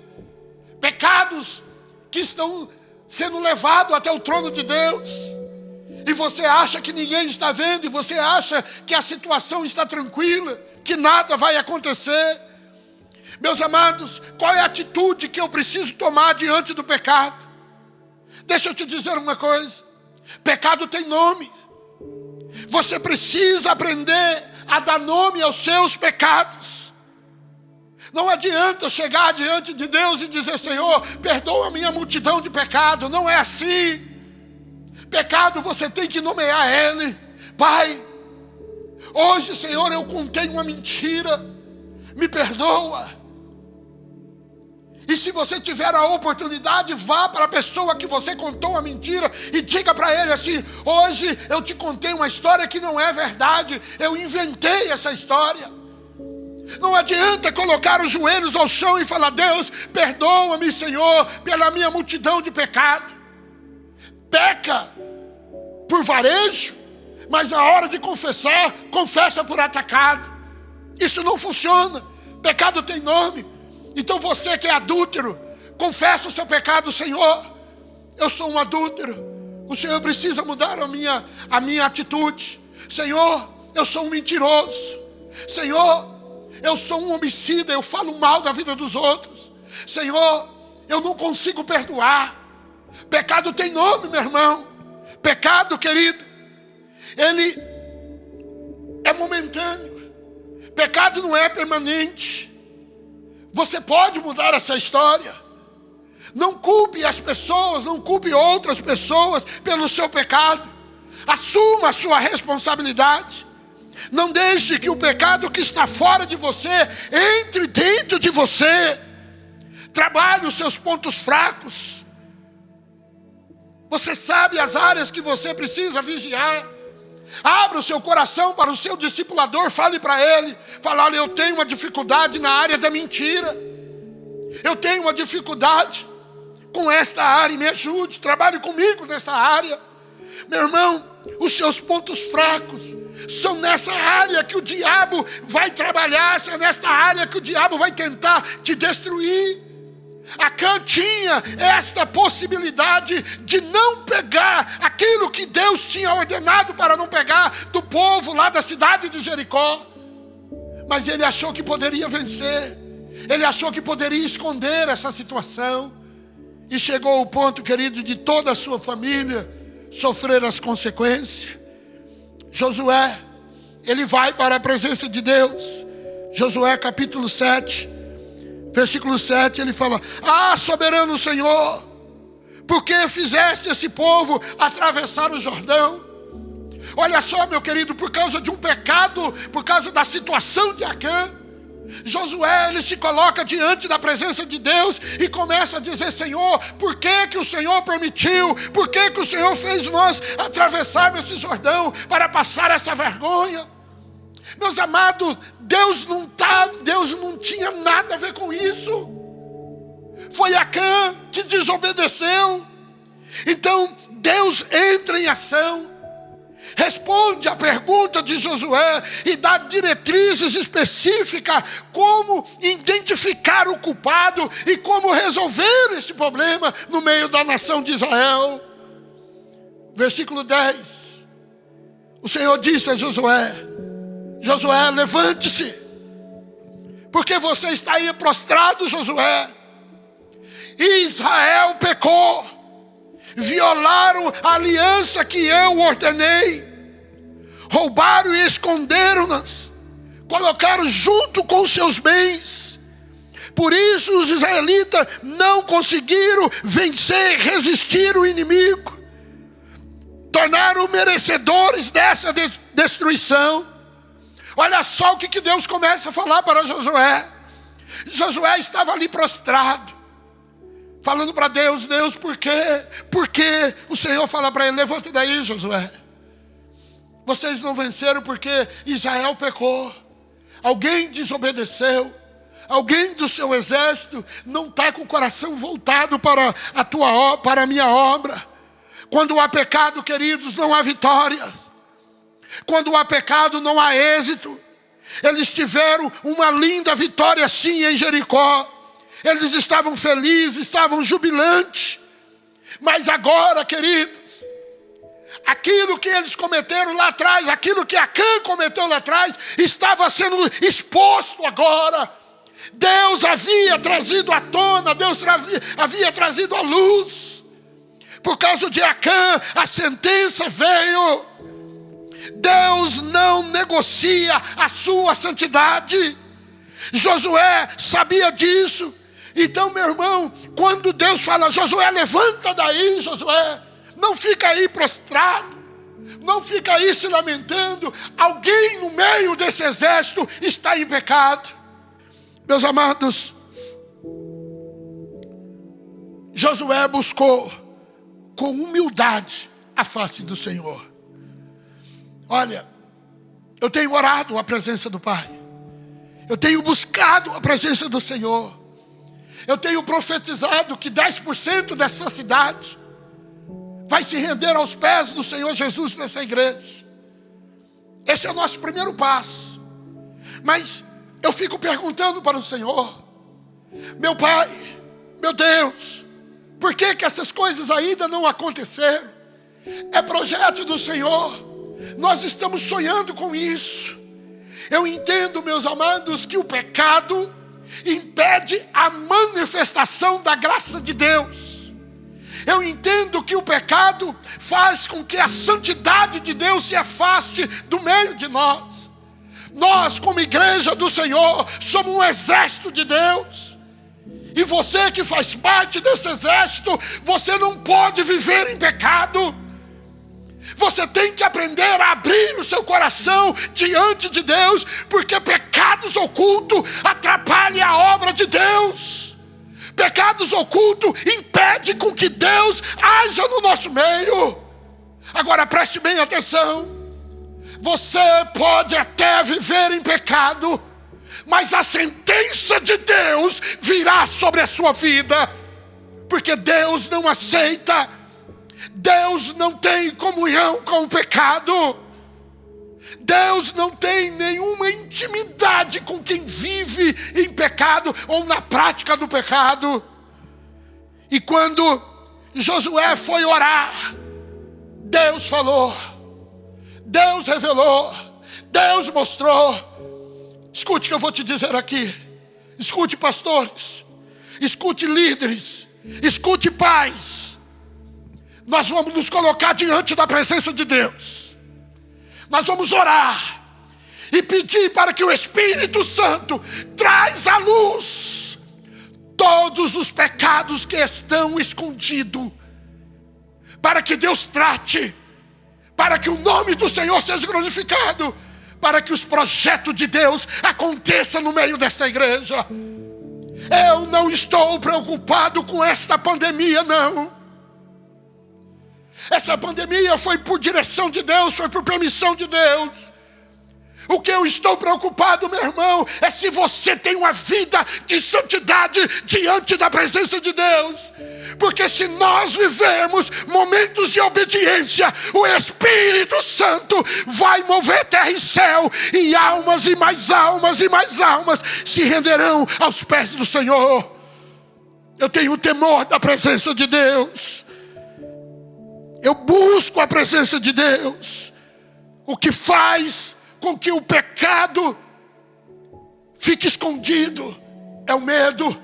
pecados que estão sendo levados até o trono de Deus, e você acha que ninguém está vendo, e você acha que a situação está tranquila, que nada vai acontecer. Meus amados, qual é a atitude que eu preciso tomar diante do pecado? Deixa eu te dizer uma coisa: pecado tem nome. Você precisa aprender a dar nome aos seus pecados. Não adianta chegar diante de Deus e dizer: Senhor, perdoa a minha multidão de pecado. Não é assim. Pecado você tem que nomear ele. Pai, hoje, Senhor, eu contei uma mentira, me perdoa. E se você tiver a oportunidade, vá para a pessoa que você contou a mentira e diga para ele assim: hoje eu te contei uma história que não é verdade, eu inventei essa história. Não adianta colocar os joelhos ao chão e falar: Deus, perdoa-me, Senhor, pela minha multidão de pecado. Peca por varejo, mas na hora de confessar, confessa por atacado. Isso não funciona. Pecado tem nome. Então você que é adúltero, confessa o seu pecado: Senhor, eu sou um adúltero, o Senhor precisa mudar a minha atitude. Senhor, eu sou um mentiroso. Senhor, eu sou um homicida, eu falo mal da vida dos outros. Senhor, eu não consigo perdoar. Pecado tem nome, meu irmão. Pecado, querido, ele é momentâneo. Pecado não é permanente. Você pode mudar essa história. Não culpe as pessoas, não culpe outras pessoas pelo seu pecado. Assuma a sua responsabilidade. Não deixe que o pecado que está fora de você entre dentro de você. Trabalhe os seus pontos fracos. Você sabe as áreas que você precisa vigiar. Abra o seu coração para o seu discipulador. Fale para ele. Fala: olha, eu tenho uma dificuldade na área da mentira. Eu tenho uma dificuldade com esta área, me ajude. Trabalhe comigo nesta área. Meu irmão, os seus pontos fracos são nessa área que o diabo vai trabalhar, é nesta área que o diabo vai tentar te destruir. Acã tinha esta possibilidade de não pegar aquilo que Deus tinha ordenado para não pegar do povo lá da cidade de Jericó. Mas ele achou que poderia vencer. Ele achou que poderia esconder essa situação. E chegou ao ponto, querido, de toda a sua família sofrer as consequências. Josué, ele vai para a presença de Deus. Josué capítulo 7, versículo 7, ele fala: ah, soberano Senhor, por que fizeste esse povo atravessar o Jordão? Olha só, meu querido, por causa de um pecado, por causa da situação de Acã, Josué, ele se coloca diante da presença de Deus e começa a dizer: Senhor, por que o Senhor permitiu? Por que o Senhor fez nós atravessarmos esse Jordão para passar essa vergonha? Meus amados, Deus não tinha nada a ver com isso. Foi Acã que desobedeceu. Então Deus entra em ação, responde a pergunta de Josué e dá diretrizes específicas como identificar o culpado e como resolver esse problema no meio da nação de Israel. Versículo 10. O Senhor disse a Josué: Josué, levante-se, porque você está aí prostrado, Josué. Israel pecou, violaram a aliança que eu ordenei, roubaram e esconderam-nas, colocaram junto com seus bens. Por isso os israelitas não conseguiram vencer, resistir o inimigo, tornaram merecedores dessa destruição. Olha só o que Deus começa a falar para Josué. Josué estava ali prostrado, falando para Deus: Deus, por quê? Porque o Senhor fala para ele: levanta daí, Josué. Vocês não venceram porque Israel pecou. Alguém desobedeceu. Alguém do seu exército não está com o coração voltado para a minha obra. Quando há pecado, queridos, não há vitória. Quando há pecado, não há êxito. Eles tiveram uma linda vitória sim em Jericó. Eles estavam felizes, estavam jubilantes. Mas agora, queridos, aquilo que eles cometeram lá atrás, aquilo que Acã cometeu lá atrás, estava sendo exposto agora. Deus havia trazido à tona, Deus havia trazido à luz. Por causa de Acã, a sentença veio. Deus não negocia a sua santidade. Josué sabia disso. Então, meu irmão, quando Deus fala: Josué, levanta daí, Josué, não fica aí prostrado, não fica aí se lamentando. Alguém no meio desse exército está em pecado. Meus amados, Josué buscou com humildade a face do Senhor. Olha, eu tenho orado a presença do Pai, eu tenho buscado a presença do Senhor, eu tenho profetizado que 10% dessa cidade vai se render aos pés do Senhor Jesus nessa igreja. Esse é o nosso primeiro passo. Mas eu fico perguntando para o Senhor: meu Pai, meu Deus, por que essas coisas ainda não aconteceram? É projeto do Senhor. Nós estamos sonhando com isso. Eu entendo, meus amados, que o pecado impede a manifestação da graça de Deus. Eu entendo que o pecado faz com que a santidade de Deus se afaste do meio de nós. Nós, como igreja do Senhor, somos um exército de Deus. E você que faz parte desse exército, você não pode viver em pecado. Você tem que aprender a abrir o seu coração diante de Deus, porque pecados ocultos atrapalham a obra de Deus. Pecados ocultos impedem com que Deus haja no nosso meio. Agora preste bem atenção. Você pode até viver em pecado, mas a sentença de Deus virá sobre a sua vida, porque Deus não aceita Deus não tem comunhão com o pecado. Deus não tem nenhuma intimidade com quem vive em pecado ou na prática do pecado. E quando Josué foi orar, Deus falou, Deus revelou, Deus mostrou. Escute o que eu vou te dizer aqui. Escute, pastores, escute, líderes, escute, pais. Nós vamos nos colocar diante da presença de Deus. Nós vamos orar e pedir para que o Espírito Santo traz à luz todos os pecados que estão escondidos, para que Deus trate, para que o nome do Senhor seja glorificado, para que os projetos de Deus aconteçam no meio desta igreja. Eu não estou preocupado com esta pandemia, não. Essa pandemia foi por direção de Deus, foi por permissão de Deus. O que eu estou preocupado, meu irmão, é se você tem uma vida de santidade diante da presença de Deus. Porque se nós vivermos momentos de obediência, o Espírito Santo vai mover terra e céu, e almas e mais almas e mais almas se renderão aos pés do Senhor. Eu tenho temor da presença de Deus. Eu busco a presença de Deus. O que faz com que o pecado fique escondido é o medo.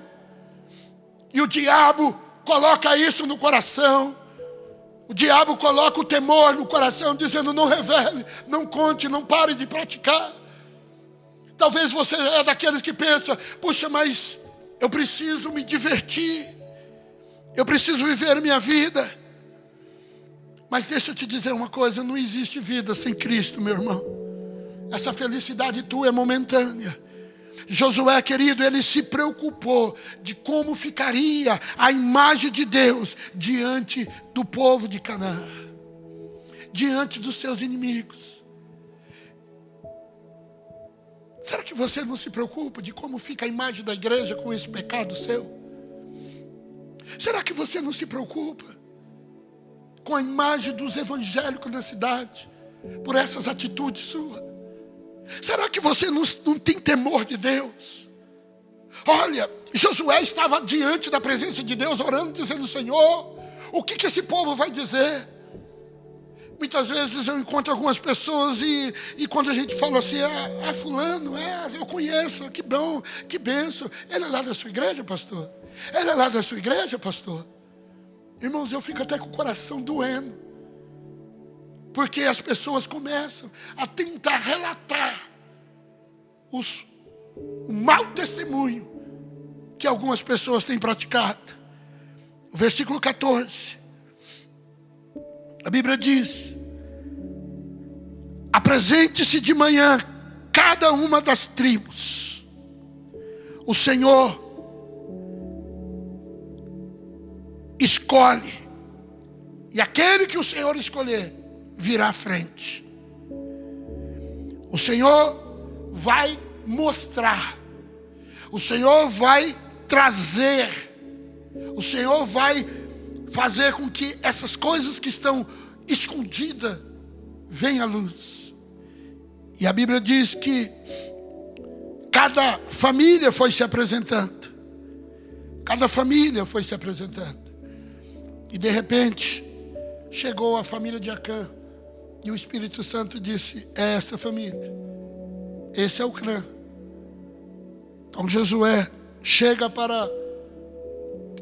E o diabo coloca isso no coração. O diabo coloca o temor no coração, dizendo: não revele, não conte, não pare de praticar. Talvez você é daqueles que pensa: puxa, mas eu preciso me divertir, eu preciso viver minha vida. Mas deixa eu te dizer uma coisa: não existe vida sem Cristo, meu irmão. Essa felicidade tua é momentânea. Josué, querido, ele se preocupou de como ficaria a imagem de Deus diante do povo de Canaã, diante dos seus inimigos. Será que você não se preocupa de como fica a imagem da igreja com esse pecado seu? Será que você não se preocupa com a imagem dos evangélicos na cidade, por essas atitudes suas? Será que você não tem temor de Deus? Olha, Josué estava diante da presença de Deus, orando, dizendo: Senhor, o que esse povo vai dizer? Muitas vezes eu encontro algumas pessoas e quando a gente fala assim: fulano, eu conheço, que bom, que benção. Ele é lá da sua igreja, pastor? Ele é lá da sua igreja, pastor? Irmãos, eu fico até com o coração doendo, porque as pessoas começam a tentar relatar o mau testemunho que algumas pessoas têm praticado. O versículo 14, a Bíblia diz: apresente-se de manhã cada uma das tribos. O Senhor escolhe, e aquele que o Senhor escolher virá à frente. O Senhor vai mostrar, o Senhor vai trazer, o Senhor vai fazer com que essas coisas que estão escondidas venham à luz. E a Bíblia diz que cada família foi se apresentando, cada família foi se apresentando, e de repente chegou a família de Acã. E o Espírito Santo disse: é essa família, esse é o clã. Então Josué chega para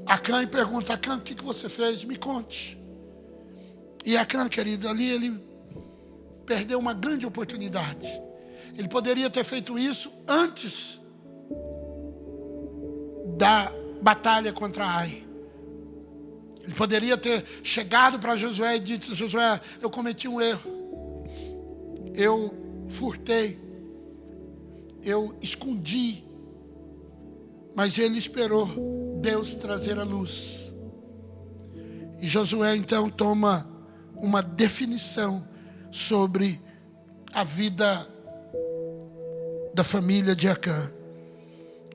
Acã e pergunta: Acã, o que você fez? Me conte. E Acã, querido, ali ele perdeu uma grande oportunidade. Ele poderia ter feito isso antes da batalha contra Ai. Ele poderia ter chegado para Josué e dito: Josué, eu cometi um erro. Eu furtei. Eu escondi. Mas ele esperou Deus trazer a luz. E Josué então toma uma definição sobre a vida da família de Acã.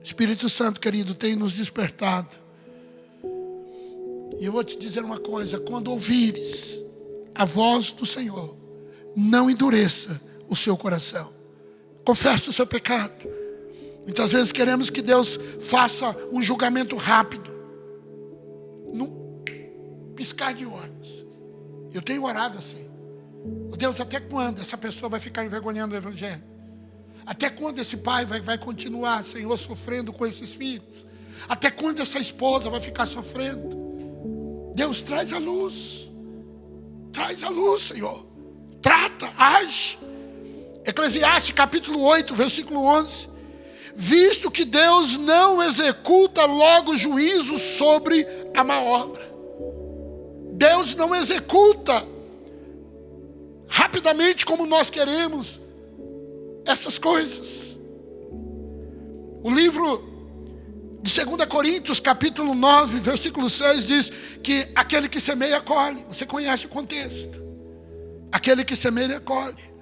Espírito Santo, querido, tem nos despertado. E eu vou te dizer uma coisa: quando ouvires a voz do Senhor, não endureça o seu coração. Confesse o seu pecado. Muitas vezes queremos que Deus faça um julgamento rápido, num piscar de olhos. Eu tenho orado assim: Deus, até quando essa pessoa vai ficar envergonhando o Evangelho? Até quando esse pai vai continuar, Senhor, sofrendo com esses filhos? Até quando essa esposa vai ficar sofrendo? Deus, traz a luz. Traz a luz, Senhor. Trata, age. Eclesiastes capítulo 8, versículo 11. Visto que Deus não executa logo juízo sobre a má obra. Deus não executa rapidamente como nós queremos essas coisas. O livro de 2 Coríntios, capítulo 9, versículo 6, diz que aquele que semeia, colhe. Você conhece o contexto. Aquele que semeia, colhe.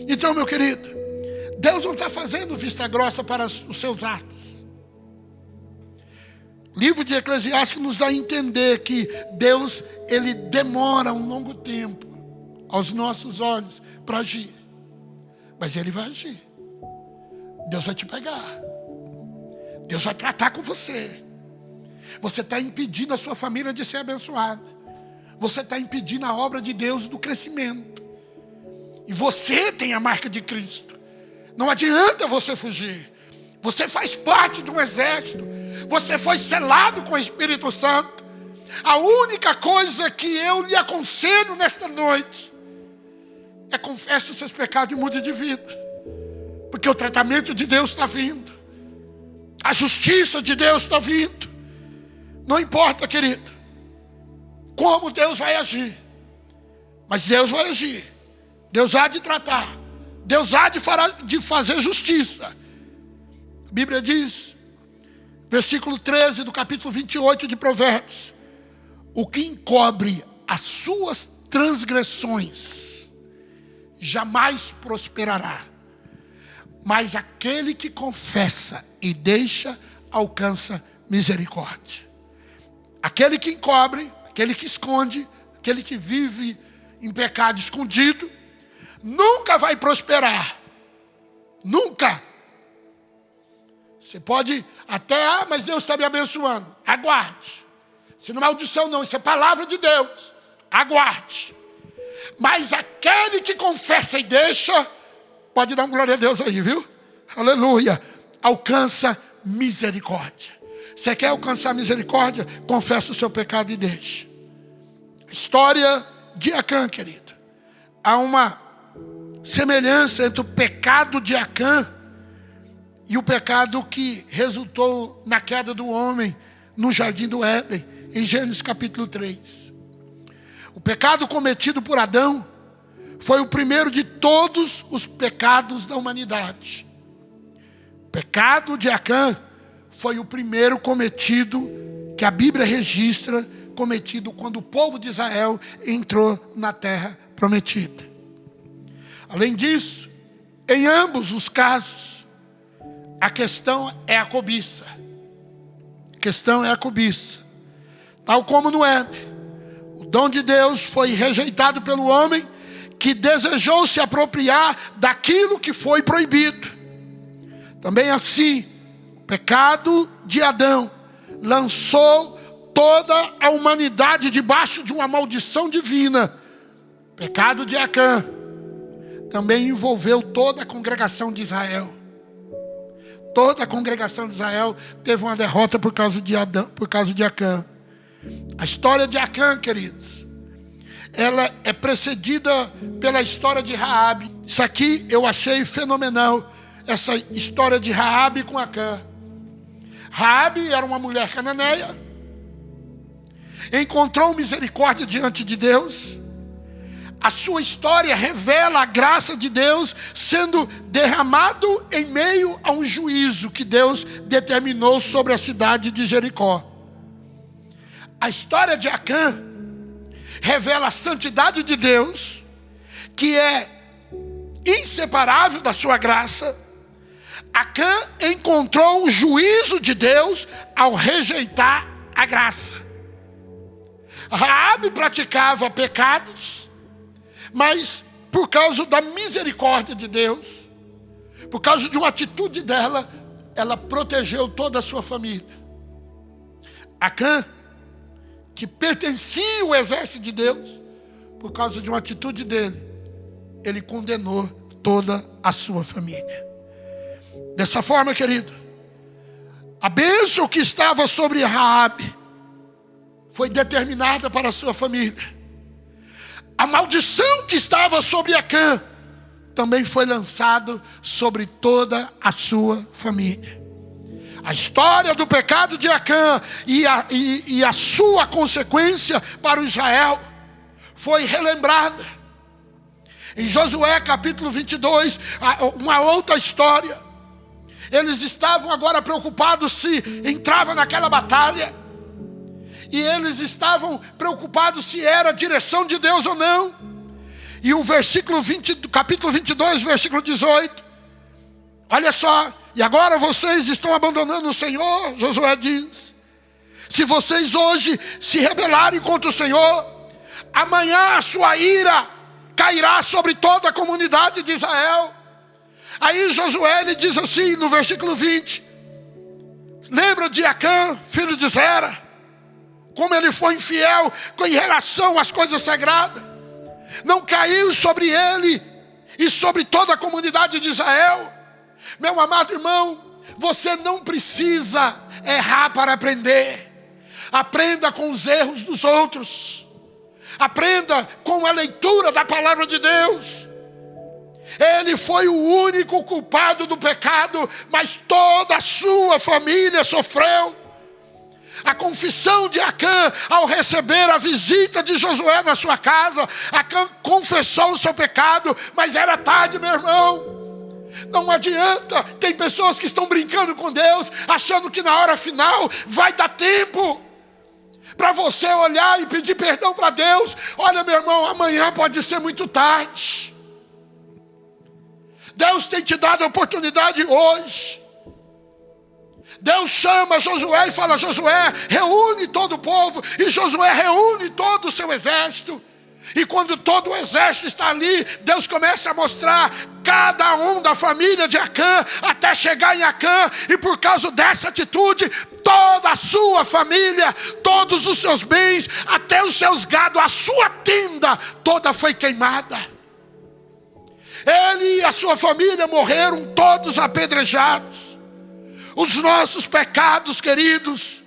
Então, meu querido, Deus não está fazendo vista grossa para os seus atos. O livro de Eclesiastes nos dá a entender que Deus, Ele demora um longo tempo aos nossos olhos para agir. Mas Ele vai agir. Deus vai te pegar. Deus vai tratar com você. Você está impedindo a sua família de ser abençoada. Você está impedindo a obra de Deus do crescimento. E você tem a marca de Cristo. Não adianta você fugir. Você faz parte de um exército. Você foi selado com o Espírito Santo. A única coisa que eu lhe aconselho nesta noite é: confesse os seus pecados e mude de vida. Porque o tratamento de Deus está vindo. A justiça de Deus está vindo. Não importa, querido, como Deus vai agir. Mas Deus vai agir. Deus há de tratar. Deus há de fazer justiça. A Bíblia diz, versículo 13 do capítulo 28 de Provérbios: o que encobre as suas transgressões jamais prosperará, mas aquele que confessa e deixa alcança misericórdia. Aquele que encobre, aquele que esconde, aquele que vive em pecado escondido, nunca vai prosperar. Nunca. Você pode até, mas Deus está me abençoando. Aguarde. Isso não é maldição não, isso é palavra de Deus. Aguarde. Mas aquele que confessa e deixa, pode dar uma glória a Deus aí, viu? Aleluia. Alcança misericórdia. Você quer alcançar misericórdia? Confessa o seu pecado e deixe. A história de Acã, querido. Há uma semelhança entre o pecado de Acã e o pecado que resultou na queda do homem no jardim do Éden, em Gênesis capítulo 3. O pecado cometido por Adão foi o primeiro de todos os pecados da humanidade. O pecado de Acã foi o primeiro cometido, que a Bíblia registra, cometido quando o povo de Israel entrou na terra prometida. Além disso, em ambos os casos, a questão é a cobiça. A questão é a cobiça. Tal como no Éden, o dom de Deus foi rejeitado pelo homem, que desejou se apropriar daquilo que foi proibido. Também assim, o pecado de Adão lançou toda a humanidade debaixo de uma maldição divina. O pecado de Acã também envolveu toda a congregação de Israel. Toda a congregação de Israel teve uma derrota por causa de Adão, por causa de Acã. A história de Acã, queridos, ela é precedida pela história de Raabe. Isso aqui eu achei fenomenal, essa história de Raabe com Acã. Raabe era uma mulher cananeia, encontrou misericórdia diante de Deus. A sua história revela a graça de Deus sendo derramado em meio a um juízo que Deus determinou sobre a cidade de Jericó. A história de Acã revela a santidade de Deus, que é inseparável da sua graça. Acã encontrou o juízo de Deus ao rejeitar a graça. Raabe praticava pecados, mas por causa da misericórdia de Deus, por causa de uma atitude dela, ela protegeu toda a sua família. Acã, que pertencia ao exército de Deus, por causa de uma atitude dele, ele condenou toda a sua família. Dessa forma, querido, a bênção que estava sobre Raabe foi determinada para a sua família. A maldição que estava sobre Acã também foi lançada sobre toda a sua família. A história do pecado de Acã e a sua consequência para o Israel foi relembrada. Em Josué capítulo 22, uma outra história. Eles estavam agora preocupados se entrava naquela batalha. E eles estavam preocupados se era a direção de Deus ou não. E o versículo 20, capítulo 22, versículo 18. Olha só. E agora vocês estão abandonando o Senhor, Josué diz. Se vocês hoje se rebelarem contra o Senhor, amanhã a sua ira cairá sobre toda a comunidade de Israel. Aí Josué ele diz assim no versículo 20. Lembra de Acã, filho de Zera? Como ele foi infiel em relação às coisas sagradas. Não caiu sobre ele e sobre toda a comunidade de Israel. Meu amado irmão, você não precisa errar para aprender. Aprenda com os erros dos outros. Aprenda com a leitura da palavra de Deus. Ele foi o único culpado do pecado, mas toda a sua família sofreu. A confissão de Acã, ao receber a visita de Josué na sua casa, Acã confessou o seu pecado, mas era tarde, meu irmão. Não adianta, tem pessoas que estão brincando com Deus, achando que na hora final vai dar tempo para você olhar e pedir perdão para Deus. Olha, meu irmão, amanhã pode ser muito tarde. Deus tem te dado a oportunidade hoje. Deus chama Josué e fala: Josué, reúne todo o povo. E Josué reúne todo o seu exército. E quando todo o exército está ali, Deus começa a mostrar cada um da família de Acã, até chegar em Acã. E por causa dessa atitude, toda a sua família, todos os seus bens, até os seus gados, a sua tenda, toda foi queimada. Ele e a sua família morreram todos apedrejados. Os nossos pecados, queridos,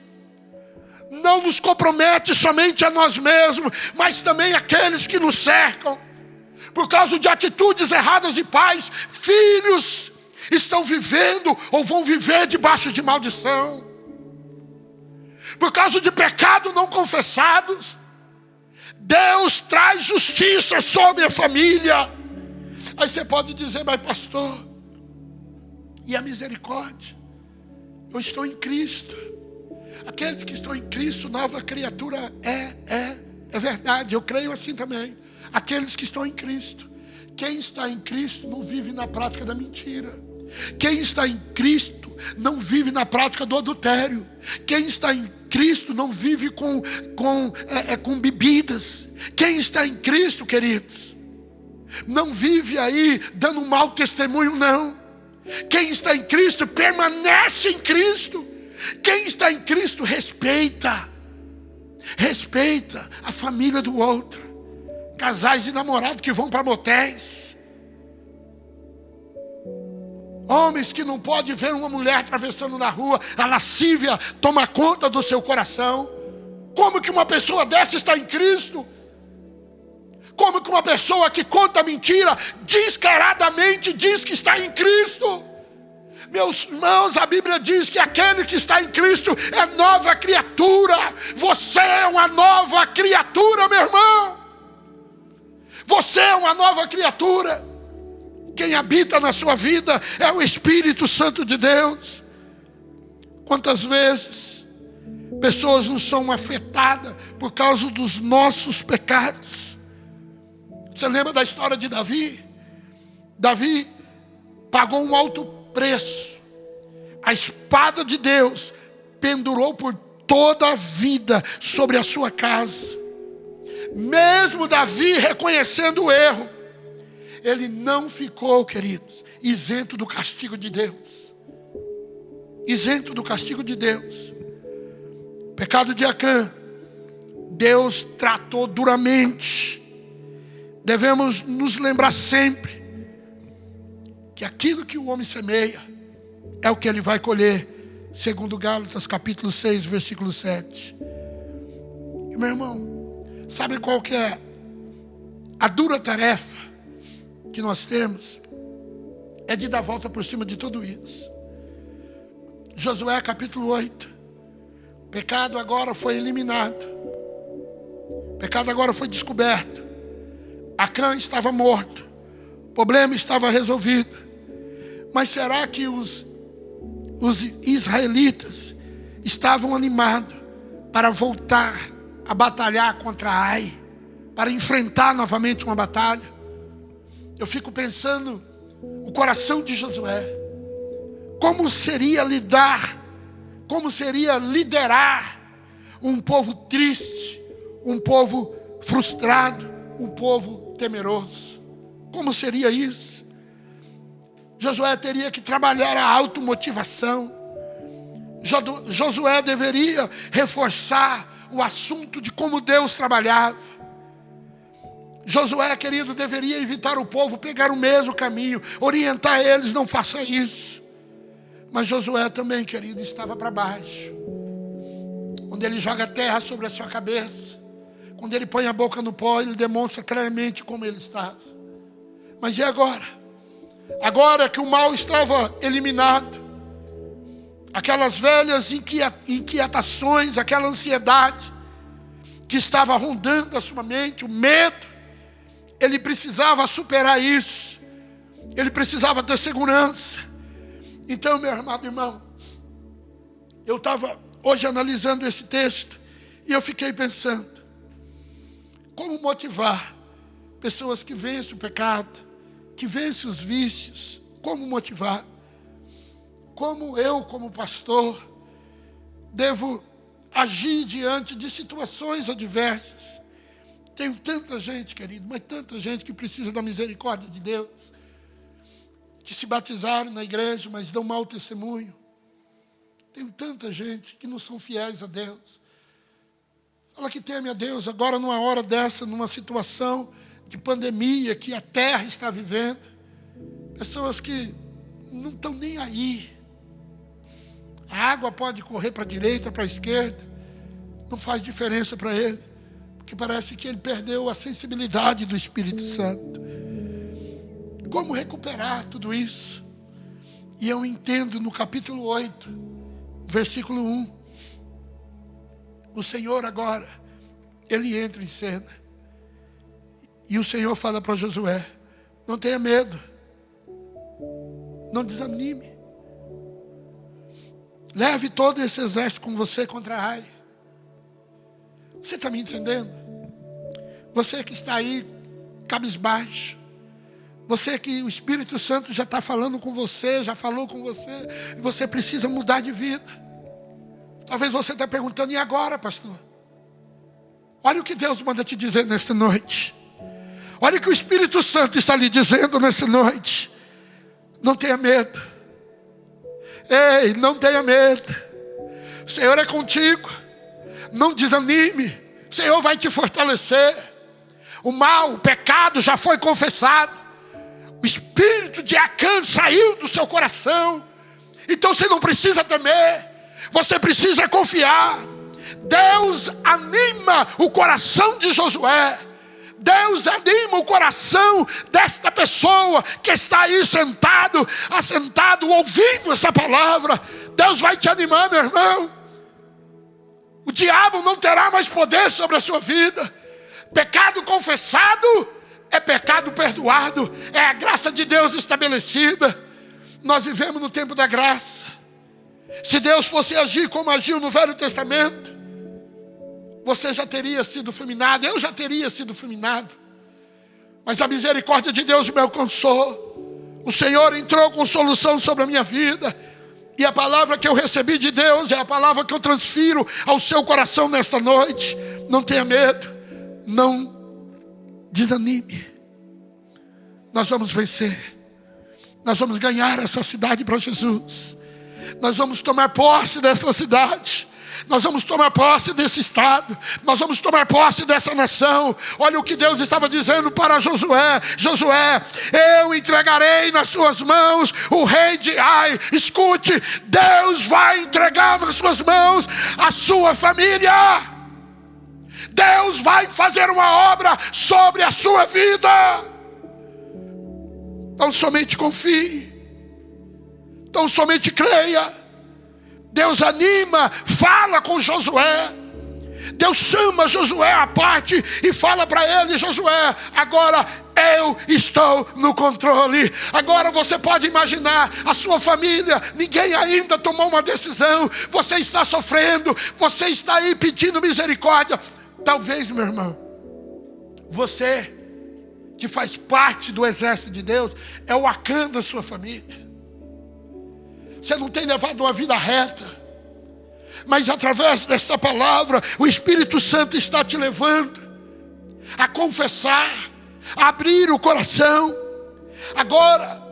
não nos compromete somente a nós mesmos, mas também aqueles que nos cercam. Por causa de atitudes erradas de pais, filhos estão vivendo ou vão viver debaixo de maldição. Por causa de pecado não confessados, Deus traz justiça sobre a família. Aí você pode dizer: mas pastor, e a misericórdia? Eu estou em Cristo. Aqueles que estão em Cristo, nova criatura é verdade, eu creio assim também. Aqueles que estão em Cristo. Quem está em Cristo não vive na prática da mentira. Quem está em Cristo não vive na prática do adultério. Quem está em Cristo não vive com bebidas. Quem está em Cristo, queridos, não vive aí dando um mau testemunho, não. Quem está em Cristo permanece em Cristo. Quem está em Cristo respeita a família do outro. Casais de namorado que vão para motéis. Homens que não podem ver uma mulher atravessando na rua. A lascívia toma conta do seu coração. Como que uma pessoa dessa está em Cristo? Como que uma pessoa que conta mentira descaradamente diz que está em Cristo? Meus irmãos, a Bíblia diz que aquele que está em Cristo é nova criatura. Você é uma nova criatura, meu irmão. Você é uma nova criatura. Quem habita na sua vida é o Espírito Santo de Deus. Quantas vezes pessoas não são afetadas por causa dos nossos pecados? Você lembra da história de Davi? Davi pagou um alto preço. A espada de Deus pendurou por toda a vida sobre a sua casa. Mesmo Davi reconhecendo o erro, ele não ficou, queridos, isento do castigo de Deus. Isento do castigo de Deus. Pecado de Acã, Deus tratou duramente. Devemos nos lembrar sempre que aquilo que o homem semeia é o que ele vai colher, segundo Gálatas capítulo 6, versículo 7. E, meu irmão, sabe qual que é a dura tarefa que nós temos? É de dar volta por cima de tudo isso. Josué capítulo 8. O pecado agora foi eliminado. O pecado agora foi descoberto. Acã estava morto. O problema estava resolvido. Mas será que os israelitas estavam animados para voltar a batalhar contra Ai, para enfrentar novamente uma batalha? Eu fico pensando o coração de Josué. Como seria lidar, como seria liderar um povo triste, um povo frustrado, um povo temeroso? Como seria isso? Josué teria que trabalhar a automotivação. Josué deveria reforçar o assunto de como Deus trabalhava. Josué, querido, deveria evitar o povo pegar o mesmo caminho, orientar eles, não faça isso. Mas Josué também, querido, estava para baixo. Quando ele joga a terra sobre a sua cabeça, quando ele põe a boca no pó, ele demonstra claramente como ele estava. Mas e agora? Agora que o mal estava eliminado, aquelas velhas inquietações, aquela ansiedade que estava rondando a sua mente, o medo, ele precisava superar isso. Ele precisava ter segurança. Então, meu amado irmão, eu estava hoje analisando esse texto e eu fiquei pensando, como motivar pessoas que vencem o pecado, que vencem os vícios? Como motivar? Como eu, como pastor, devo agir diante de situações adversas? Tem tanta gente, querido, mas tanta gente que precisa da misericórdia de Deus, que se batizaram na igreja, mas dão mau testemunho. Tem tanta gente que não são fiéis a Deus. Fala que teme a Deus, agora numa hora dessa, numa situação de pandemia que a terra está vivendo. Pessoas que não estão nem aí. A água pode correr para a direita, para a esquerda. Não faz diferença para ele. Porque parece que ele perdeu a sensibilidade do Espírito Santo. Como recuperar tudo isso? E eu entendo no capítulo 8, versículo 1. O Senhor agora, ele entra em cena. E o Senhor fala para Josué: não tenha medo. Não desanime. Leve todo esse exército com você contra Ai. Você está me entendendo? Você que está aí cabisbaixo. Você que o Espírito Santo já está falando com você, já falou com você, e você precisa mudar de vida. Talvez você está perguntando: e agora, pastor? Olha o que Deus manda te dizer nesta noite. Olha o que o Espírito Santo está lhe dizendo nesta noite. Não tenha medo. Ei, não tenha medo. O Senhor é contigo. Não desanime. O Senhor vai te fortalecer. O mal, o pecado já foi confessado. O espírito de Acã saiu do seu coração. Então você não precisa temer. Você precisa confiar. Deus anima o coração de Josué. Deus anima o coração desta pessoa que está aí assentado, ouvindo essa palavra. Deus vai te animar, meu irmão. O diabo não terá mais poder sobre a sua vida. Pecado confessado é pecado perdoado. É a graça de Deus estabelecida. Nós vivemos no tempo da graça. Se Deus fosse agir como agiu no Velho Testamento, você já teria sido fulminado, eu já teria sido fulminado. Mas a misericórdia de Deus me alcançou. O Senhor entrou com solução sobre a minha vida. E a palavra que eu recebi de Deus é a palavra que eu transfiro ao seu coração nesta noite. Não tenha medo. não desanime. Nós vamos vencer. Nós vamos ganhar essa cidade para Jesus. Nós vamos tomar posse dessa cidade. Nós vamos tomar posse desse estado. Nós vamos tomar posse dessa nação. Olha o que Deus estava dizendo para Josué. Josué, eu entregarei nas suas mãos o rei de Ai. Escute, Deus vai entregar nas suas mãos a sua família. Deus vai fazer uma obra sobre a sua vida. Então somente confie. Então somente creia. Deus anima, fala com Josué. Deus chama Josué à parte e fala para ele: Josué, agora eu estou no controle. Agora você pode imaginar a sua família, ninguém ainda tomou uma decisão. Você está sofrendo, você está aí pedindo misericórdia. Talvez, meu irmão, você que faz parte do exército de Deus é o Acã da sua família. Você não tem levado uma vida reta, mas através desta palavra o Espírito Santo está te levando a confessar, a abrir o coração. Agora,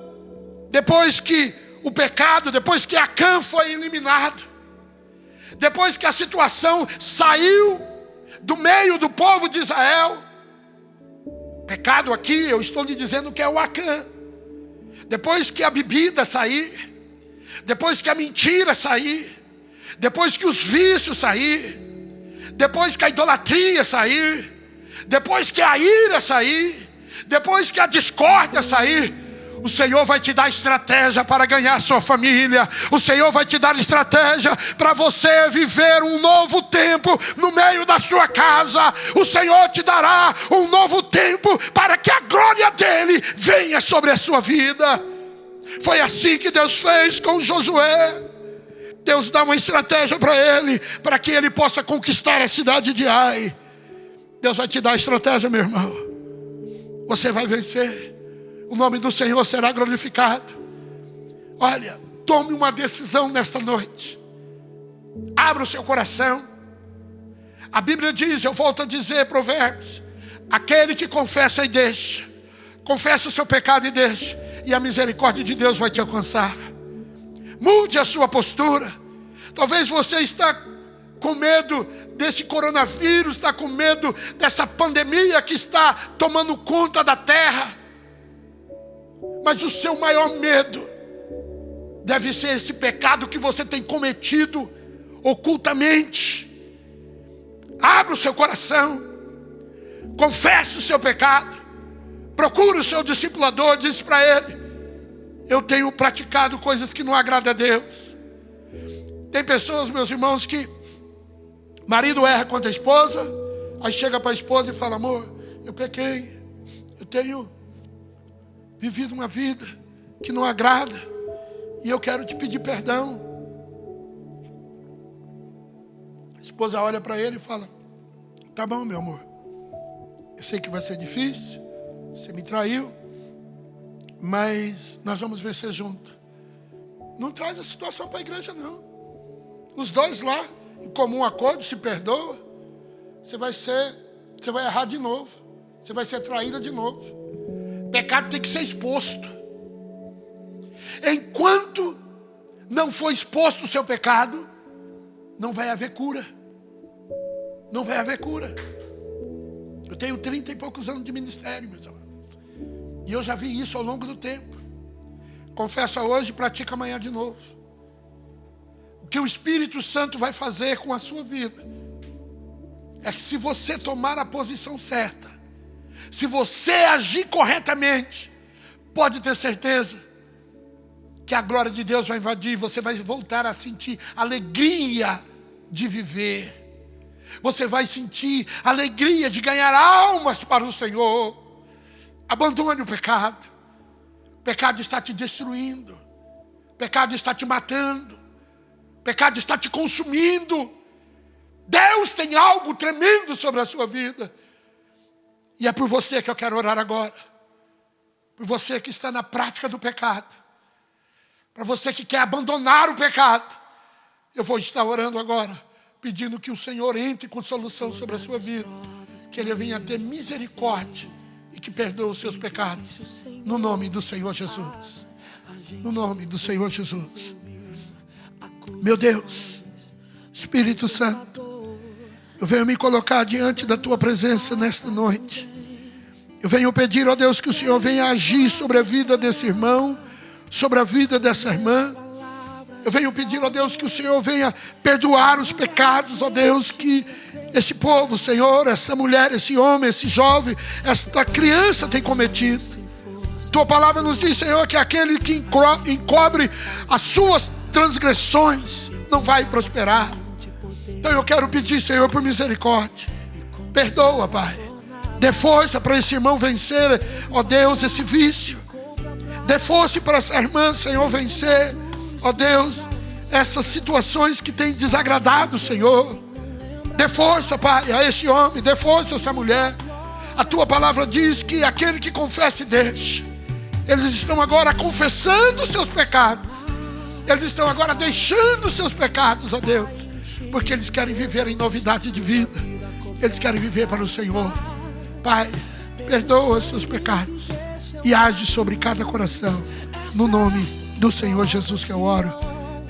depois que o pecado, depois que Acã foi eliminado, depois que a situação saiu do meio do povo de Israel, pecado aqui eu estou lhe dizendo que é o Acã. Depois que a bebida sair, depois que a mentira sair, depois que os vícios sair, depois que a idolatria sair, depois que a ira sair, depois que a discórdia sair, o Senhor vai te dar estratégia para ganhar sua família. O Senhor vai te dar estratégia para você viver um novo tempo no meio da sua casa. O Senhor te dará um novo tempo para que a glória dele venha sobre a sua vida. Foi assim que Deus fez com Josué. Deus dá uma estratégia para ele, para que ele possa conquistar a cidade de Ai. Deus vai te dar a estratégia, meu irmão. Você vai vencer. O nome do Senhor será glorificado. Olha, tome uma decisão nesta noite. Abra o seu coração. A Bíblia diz, eu volto a dizer, Provérbios: aquele que confessa e deixa, confessa o seu pecado e deixa, e a misericórdia de Deus vai te alcançar. Mude a sua postura. Talvez você está com medo desse coronavírus, está com medo dessa pandemia que está tomando conta da terra. Mas o seu maior medo deve ser esse pecado que você tem cometido ocultamente. Abra o seu coração, confesse o seu pecado, procure o seu discipulador, diz para ele: eu tenho praticado coisas que não agradam a Deus. Tem pessoas, meus irmãos, que marido erra contra a esposa, aí chega para a esposa e fala: amor, eu pequei, eu tenho vivido uma vida que não agrada, e eu quero te pedir perdão. A esposa olha para ele e fala: tá bom, meu amor, eu sei que vai ser difícil, você me traiu, mas nós vamos vencer junto. Não traz a situação para a igreja, não. Os dois lá, em comum acordo, se perdoa. Você vai errar de novo. Você vai ser traída de novo. Pecado tem que ser exposto. Enquanto não for exposto o seu pecado, não vai haver cura. Não vai haver cura. Eu tenho 30 e poucos anos de ministério, meus amados. E eu já vi isso ao longo do tempo. Confessa hoje, pratica amanhã de novo. O que o Espírito Santo vai fazer com a sua vida é que, se você tomar a posição certa, se você agir corretamente, pode ter certeza que a glória de Deus vai invadir. Você vai voltar a sentir alegria de viver. Você vai sentir alegria de ganhar almas para o Senhor. Abandone o pecado. O pecado está te destruindo. O pecado está te matando. O pecado está te consumindo. Deus tem algo tremendo sobre a sua vida. E é por você que eu quero orar agora. Por você que está na prática do pecado. Para você que quer abandonar o pecado. Eu vou estar orando agora, pedindo que o Senhor entre com solução sobre a sua vida. que Ele venha ter misericórdia e que perdoe os seus pecados. No nome do Senhor Jesus. No nome do Senhor Jesus. Meu Deus, Espírito Santo, eu venho me colocar diante da Tua presença nesta noite. Eu venho pedir, ó Deus, que o Senhor venha agir sobre a vida desse irmão, sobre a vida dessa irmã. Eu venho pedir, ó Deus, que o Senhor venha perdoar os pecados, ó Deus, que esse povo, Senhor, essa mulher, esse homem, esse jovem, esta criança tem cometido. Tua palavra nos diz, Senhor, que aquele que encobre as suas transgressões não vai prosperar. Então eu quero pedir, Senhor, por misericórdia. Perdoa, Pai. Dê força para esse irmão vencer, ó Deus, esse vício. Dê força para essa irmã, Senhor, vencer, ó Deus, essas situações que têm desagradado, Senhor. Dê força, Pai, a esse homem, dê força a essa mulher. A Tua palavra diz que aquele que confessa e deixa, eles estão agora confessando os seus pecados. Eles estão agora deixando os seus pecados, ó Deus, porque eles querem viver em novidade de vida. Eles querem viver para o Senhor. Pai, perdoa os seus pecados e age sobre cada coração. No nome do Senhor Jesus que eu oro,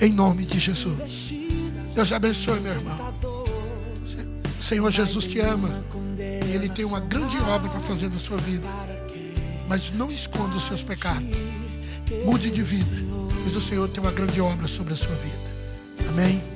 em nome de Jesus. Deus abençoe, meu irmão. O Senhor Jesus te ama e Ele tem uma grande obra para fazer na sua vida. Mas não esconda os seus pecados. Mude de vida, pois o Senhor tem uma grande obra sobre a sua vida. Amém?